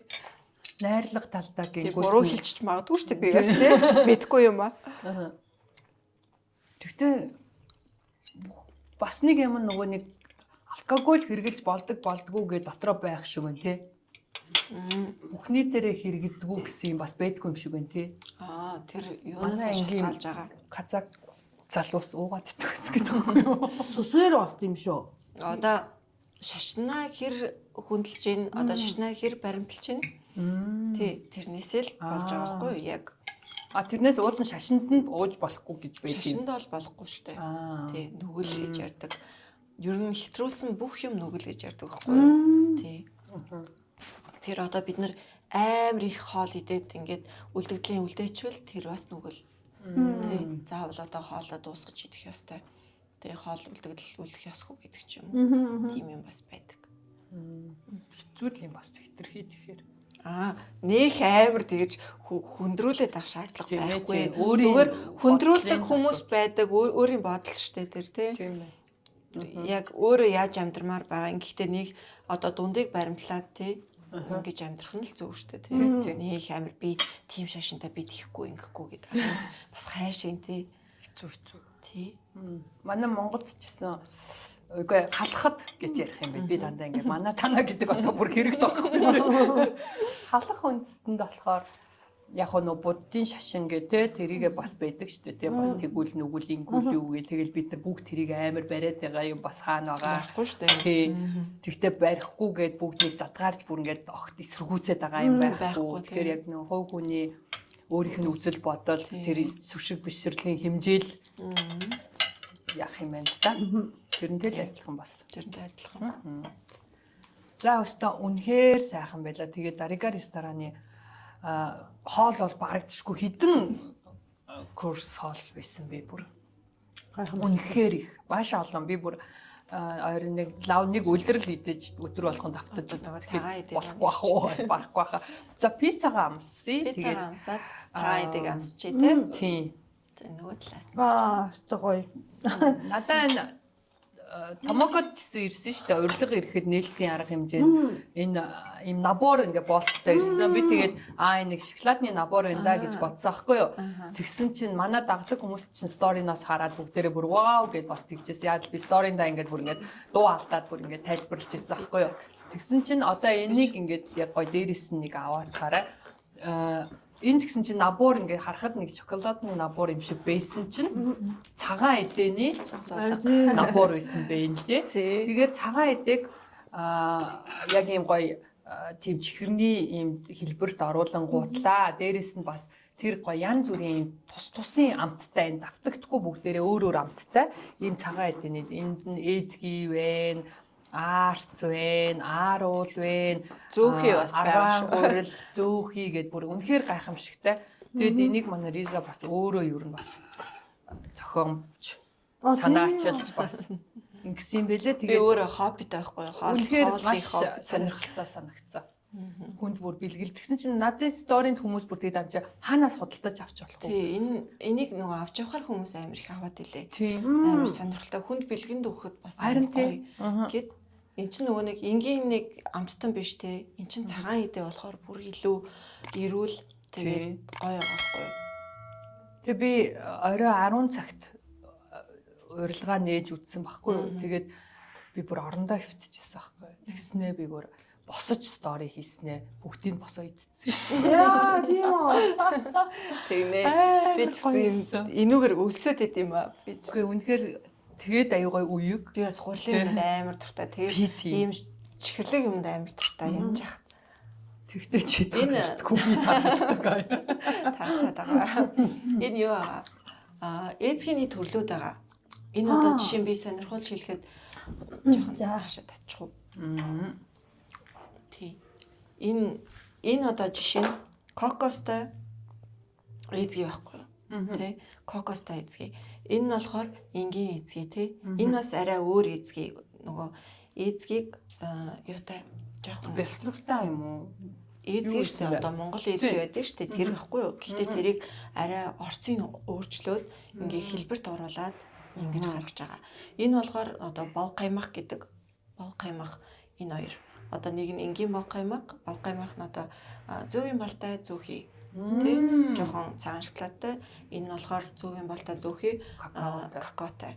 Найрлах талдаа Тий гингүү. буруу хилчиж магадгүй шүү дээ би бас тий мэдхгүй юм аа. Тэгтээ бас нэг юм нөгөө нэг алкогол хэрглэж болдгоо гэж дотроо байх шиг байна тий. Бүхний дээрээ хэрэгдэггүй гэсэн юм бас байдгүй юм шиг байна тий. Тэр юунаас шалтгаалж байгаа. Казак залуус уугаад идэх гэсэн гэдэг юм уу? Сүсээр болт юм шүү. Одоо шашнаа хэр хүндэлж гин одоо шашнаа хэр баримталж гин. Тий тэрнээсээ л болж байгаа байхгүй юу яг. Тэрнээс уулын шашинд нь ууж болохгүй гэж байдаг. Шашинд бол болохгүй шүү дээ. Тий нүгэл гэж ярьдаг. Ер нь хэтрүүлсэн бүх юм нүгэл гэж ярьдаг байхгүй юу? Тий. Тэр одоо бид нар амар их хоол идээд ингээд үлдэгдлийн үлдээчвэл тэр бас нүгэл. Тий. Заавал одоо хоолоо дуусгаж идэх ёстой. Тэгээ хоол үлдэгдэл үлдэх ёсгүй гэдэг ч юм уу. Тийм юм бас байдаг. Хэцүү юм бас хэтэрхий тэгэхээр. Нөх амар тэгж хүндрүүлээд авах шаардлага байхгүй. Зүгээр хүндрүүлдэг хүмүүс байдаг өөрийн бодол штэ тэр тий. Яг өөрөө яаж амьдрмаар байгаа. Гэхдээ нэг одоо дундыг баримтлаад тий. Ингэж амьдрах нь л зөв штэ тий. Нөх амар би тийм шашинтай би тийхгүй ингэхгүй гэдэг. Бас хайшин тий. Хэцүү. Тий. Манай Монголд ч гэсэн үгүй халахад гэж ярих юм байна. Би дандаа ингэ манай танаа гэдэг одоо бүр хэрэг тоохгүй. Халах үндэстэнд болохоор яг нөө буддын шашин гэдэг тэрийгээ бас байдаг шүү дээ. Бас тэгвэл нүгэл ингүүл юу гэ тэгэл бид нар бүгд тэрийг амар бариад байгаа юм бас хаана байгаа. Барахгүй шүү дээ. Тэгтээ барихгүй гэд бүгднийг задгаарч бүр ингээд огт эсэргүүцээд байгаа юм байхгүй. Тэгэхээр яг нөө хувь хүний өөрийнх нь үзэл бодол тэр сүшиг бишрлийн хэмжээл яах юм бэ та? Тэрнтэй л адилхан бас. Тэрнтэй адилхан. За өстө үнэхээр сайхан байла. Тэгээд Дарига рестораны хоол бол барагдчихгүй хідэн курс хоол байсан би бүр. Үнэхээр их маш олон би бүр ойрын нэг лав нэг үлрэл идэж өдөр болгонд автаж байгаа. Тэгээд болохгүй ах уу барахгүй хаа. За пиццагаа амсъя. Тэгээд амсаад цагаан идэг амсчээ тий. Тийм. Нөгөө талаас. Өстой гоё. Надаа томокод гэсэн ирсэн шүү дээ. Урилга ирэхэд нээлтийн арга хэмжээнд энэ им набор ингээ болттой ирсэн. Би тэгээд нэг шоколадны набор энэ да гэж бодсон аахгүй юу. Тэгсэн чинь манай дагдаг хүмүүс чинь сториноос хараад бүгдээрээ бүр вау гэд бас тэгжсэн. Яг би сторинда ингээд бүр ингээд дуу алдаад бүр ингээд тайлбарлаж ирсэн аахгүй юу. Тэгсэн чинь одоо энийг ингээд яг гой дээрээс нь нэг аваад хараа. Энэ тэгсэн чинь набор ингээ харахад нэг шоколадны набор юм шиг байсан чинь цагаан эдэний набор байсан бэ нэлээ. Тэгээд цагаан эдэг яг юм гоё тийм чихэрний юм хэлбэрт оруулан гутлаа. Дээрээс нь бас тэр гоё янз бүрийн тусын амттай энэ давтагдахгүй бүгдээрээ өөр амттай ийм цагаан эдэний энд нь эзгий вэ, арц вэ, ааруул вэ, зөөхий бас байгаа шүү. Зөөхий гэд бүр үнэхээр гайхамшигтай. Тэгээд энийг манай Риза бас өөрөө юу н бас зохиомж санаачилж бас ингэсэн бэлээ. Тэгээд өөрөө хоббитэй байхгүй юу? Үнэхээр маш сонирхолтой санагцсан. Хүнд бүр бэлгэл. Тэгсэн чинь надад сторид хүмүүс бүр тэгээд амжаа хаанаас худалдаж авч болох вэ? Тий, энийг нөгөө авч явахаар хүмүүс амар их аваад илээ. Амар сонирхолтой. Хүнд бэлгэнд өгөхөд бас харин тий. Гэт эн чинь нөгөө нэг энгийн нэг амттан биш те. Эн чинь цагаан идэ болохоор бүр илүү эрүүл тэгээд гоё байхгүй юу? Тэгээ би орой 10 цагт урилга нээж үтсэн байхгүй юу? Тэгээд би бүр орондоо хөвтчихсэн байхгүй юу? Тэгснээ би бүр босож стори хийснэ. Бүгдийг босоо идсэн. Яа, тийм үү. Тэгнэ. Би ч гэсэн энүүгээр өлсөд идэв юм аа. Би ч. Үгүй үнэхээр тэгээд аюугай уйг. Би бас хурлын юмд амар дуртай. Тэгээд ийм чихэрлэг юмд амар дуртай юм жахт. Тэгтээ чи энэ куби таалдаг. таалаад байгаа. Энэ юу аа? Эцгийн төрлүүд байгаа. Энэ одоо жишээ нь би сонирхолж хэлэхэд жоохон хаашаа тачих уу? Тий. Энэ одоо жишээ нь кокостой эзгий байхгүй юу? Тий. Кокостой эзгий. Энэ нь болохоор энгийн эзгий тий. Энэ бас арай өөр эзгий. Нөгөө эзгийг юутай жоохон бясалгалтай юм уу? эзгий штэ одоо Монгол эзгий байдаг штэ тэр байхгүй юу? Гэхдээ тэрийг арай орцын өөрчлөөд ингээ хэлбэрт оруулаад ингэж гаргаж байгаа. Энэ болохоор одоо бол каймах гэдэг. Бол каймах энэ хоёр. Одоо нэг нь энгийн бол каймах нь одоо зөөгийн балтай зөөхий. Тэ жоохон цагаан шоколадтай. Энэ нь болохоор зөөгийн балтай зөөхий какаотай.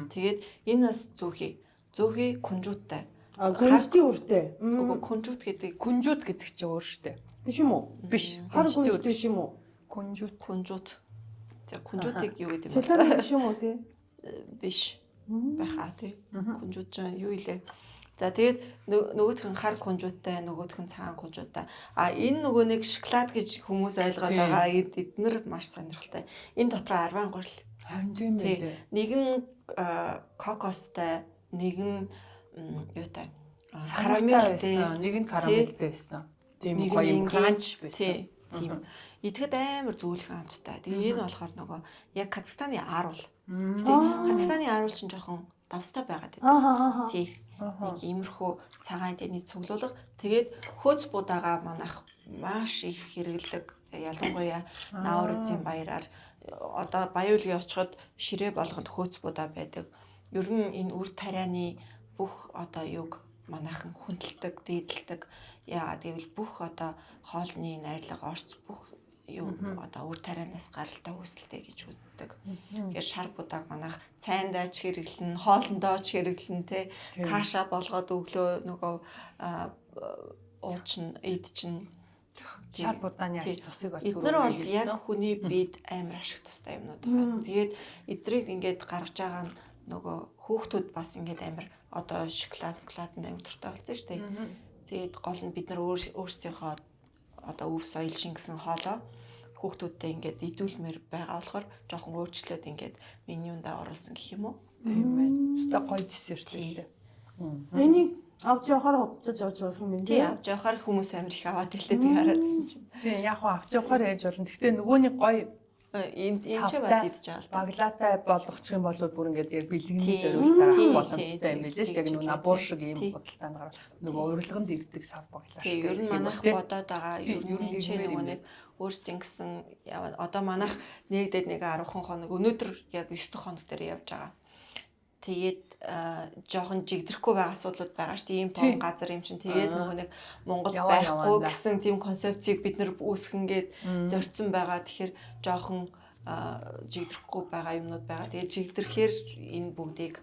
Тэгээд энэ бас зөөхий. Зөөхий кунжууттай. Гүнжтийн үртэй. Үгүй кунжуут гэдэг чинь өөр штэ. Биш юм уу? Биш. Хар гүнжт биш юм уу? Кунжуут. За кунжуутыг юу гэдэг юм бэ? Шалар биш юм уу тий? Биш. Байхаа тий. Кунжуут ч юу илээ. За тэгээд нөгөөх нь хар кунжууттай, нөгөөх нь цагаан кунжууттай. Энэ нөгөө нэг шоколад гэж хүмүүс ойлгоод байгаа. Эднэр маш сонирхолтой. Энэ дотроо 10 гурил. Харин тийм байлээ. Нэг нь кокостой, нэг нь юутай карамелтэй, нэг нь карамелтэй байсан. Тийм гоё кранч байсан. Тийм. Идэхэд амар зөөлхөн амттай. Тэгээ энэ болохоор нөгөө яг Казахстаны аруул. Тийм. Казахстаны аруул чинь жоохон давстай байгаад байдаг. Тийм. Нэг иймэрхүү цагаан дэний цуглуулга. Тэгээд хөөц будаага манайх маш их хэрэглэдэг. Ялангуяа Наавар эзэн баяраар одоо Баяуулгийн очиход ширээ болгонд хөөц будаа байдаг. Ер нь энэ үр тарианы бүх одоо юг манайхан хүндэлдэг, дээдэлдэг. Яагаад гэвэл бүх одоо хоолны найрлага орц бүх юу одоо үр тарианаас гаралтай үүсэлтэй гэж үздэг. Тэгэхээр шар будааг манайх цайндаа ч хэрэглэн, хоолндоо ч хэрэглэн те каша болгоод өглөө нөгөө уучин эд чин шар будааны аш тусыг өтөрөө. Эдгээр бол яг хүний биед амар ашиг тустай юмнууд байна. Тэгээд эдрийг ингээд гаргаж байгаа нь нөгөө хүүхдүүд бас ингээд амар одоо шоколаданд амар туртай болсон шүү дээ. Тэгээд гол нь бид нар өөрсдийнхөө одоо өв соёл шингэсэн хоолоо хүүхдүүдтэй ингээд идүүлмээр байгаа болохоор жоохон өөрчлөөд ингээд менюндаа оруулсан гэх юм уу? Тийм байна. Өстой гоё десерттэй. Энийг авч явахаар худалдаж авч явах юм байна. Тийм авч явахаар хүмүүс амар их аваад хэлээ би хараадсэн чинь. Тийм яг хаа авч явахаар яаж болно. Гэхдээ нөгөөний гоё энэ ч бас идэж байгаа л да. Баглаатай болгочих юм бол бүр ингээд яг бэлгэний зориултаар авах боломжтой юм билээ шүү. Яг нэг набуур шиг ийм худалдаанд гараад нөгөө урилганд ирдэг сав баглаа шүү. Тийм ер нь манайх бодоод байгаа ер нь ч нөгөө нэг өөрсдийн гэсэн одоо манайх нэгдээд нэг 10 хоног өнөөдөр яг 9 дахь хоног дээр явж байгаа. Тэгээд жоохон жигдэрэхгүй байгаа асуудлууд байгаа шүү дээ. Ийм том газар юм чинь тэгээд нөгөө нэг Монгол байхгүй гэсэн тийм концепцийг бид нэр үүсгэнгээд зорьсон байгаа. Тэгэхээр жоохон жигдэрэхгүй байгаа юмнууд байгаа. Тэгээд жигдэрэхээр энэ бүгдийг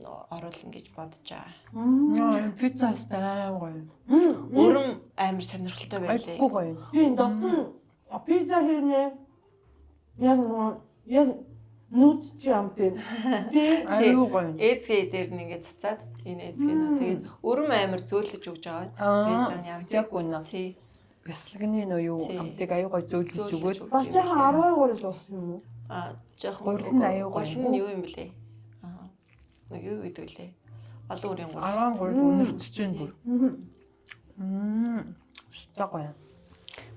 оруулна гэж бодож байгаа. Пиццас гоё. Өрөм амар сонирхолтой байлээ. Айгүй гоё. Тийм дотор пицца хэрнээ яг нүүц чи юм тийм. Аюу гоё. Эзгээ дээр нь ингээд цацаад энэ эзгээ нөө тэгээд өрөм амар зөөлөж өгж байгаа. Пиццаны амт яг үнэ. Тий. Бясалганы нөө юу амтыг аюу гоё зөөлөж өгөөд бас жоохон 12 гурил болсон юм уу? Жоохон гурил нь аюу гоё. Гурил нь юу юм блэ? Нэг юу гэдэг лээ. Олон үрийн гурил. 10 гурил өнөртөж чинь бүр. Өстой гоё.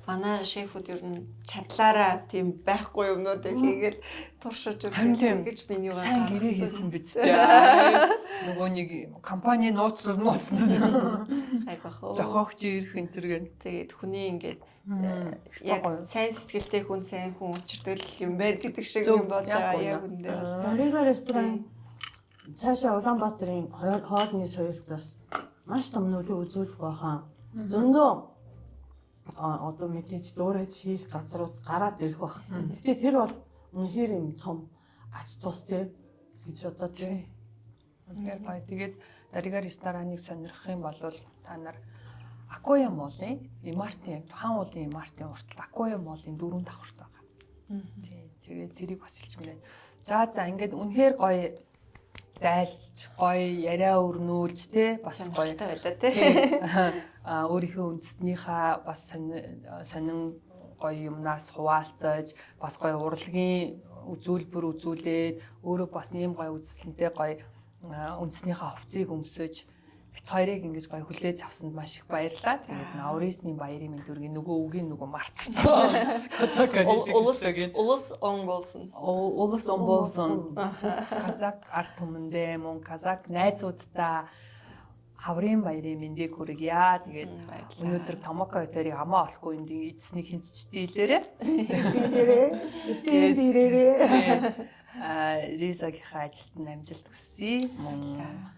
Манай шефүүд ер нь чадлаараа тийм байхгүй юмнуудыг хийгээд туршиж өгөх гэж миний сайн гэрээ хийсэн биз дээ. Нөгөө нэг компани нууцлал айгах уу. Зохиогч ирэх энэ төргэн. Тэгээд хүний ингээд яг сайн сэтгэлтэй хүн сайн хүн учирдаг юм байна гэдэг шиг юм болж байгаа яг үндэ. Дарига ресторан цаашаа Улаанбаатарын хоолны соёлд бас маш том нөлөө үзүүлэх байхаа. Зөндөө одоо мэдээж дуурайж хийх газрууд гараад ирэх баг. Гэтэ тэр бол үнэхээр юм том ач тус гэж одоо тийм. Үнэхээр гоё. Тэгээд Дарига рестораныг сонирхох юм бол та нар Акоя молын Имартын яг тухайн уулын Имартын уртал Акоя молын 4 давхарт байгаа. Тий. Тэгээд тэрийг бас хэлчихмээр байна. За ингээд үнэхээр гоё дайлж гоё яриа өрнүүлж те бас гоё байлаа те. Өөрийнхөө үндэстнийхээ бас сонин гоё юмнаас хуваалцаж бас гоё урлагийн үзүүлбэр үзүүлээд өөрөө бас ийм гоё үзэсгэлэнтэй гоё үндэснийхээ хувцсыг өмсөж бит хоёрыг ингэж гоё хүлээж авсанд маш их баярлалаа. Тэгээд Наурисны баярын мэнд дүргийн нөгөө үгийн нөгөө мартсан. Улус онголсон. Улус онголсон. Казак арт түмэндээ мөн казак найзуудтай хаврын баярын мэндийг хүргье. Тэгээд өнөөдөр Томоко хотойрыг амаа олохгүй энэ эзсний хинцч дийлээрээ. Дийлээрээ. Рисагийнхаа ажилд амжилт хүсье.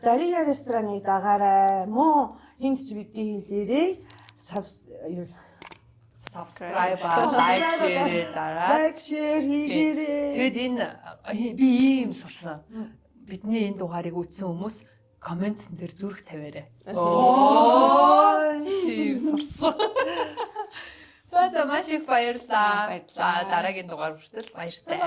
Дарига рестораныг дагаарай. Мөн хинт ч бидний хэлээрэй. Subscribe, like, share дараа. Like, share хийгээрэй. Тэгээд энэ би ийм сурсан. Бидний энэ дугаарыг үзсэн хүмүүс комментэн дээр зүрх тавиарай. Тийм сурсан. За маш их баярлалаа. Дараагийн дугаар хүртэл баяртай.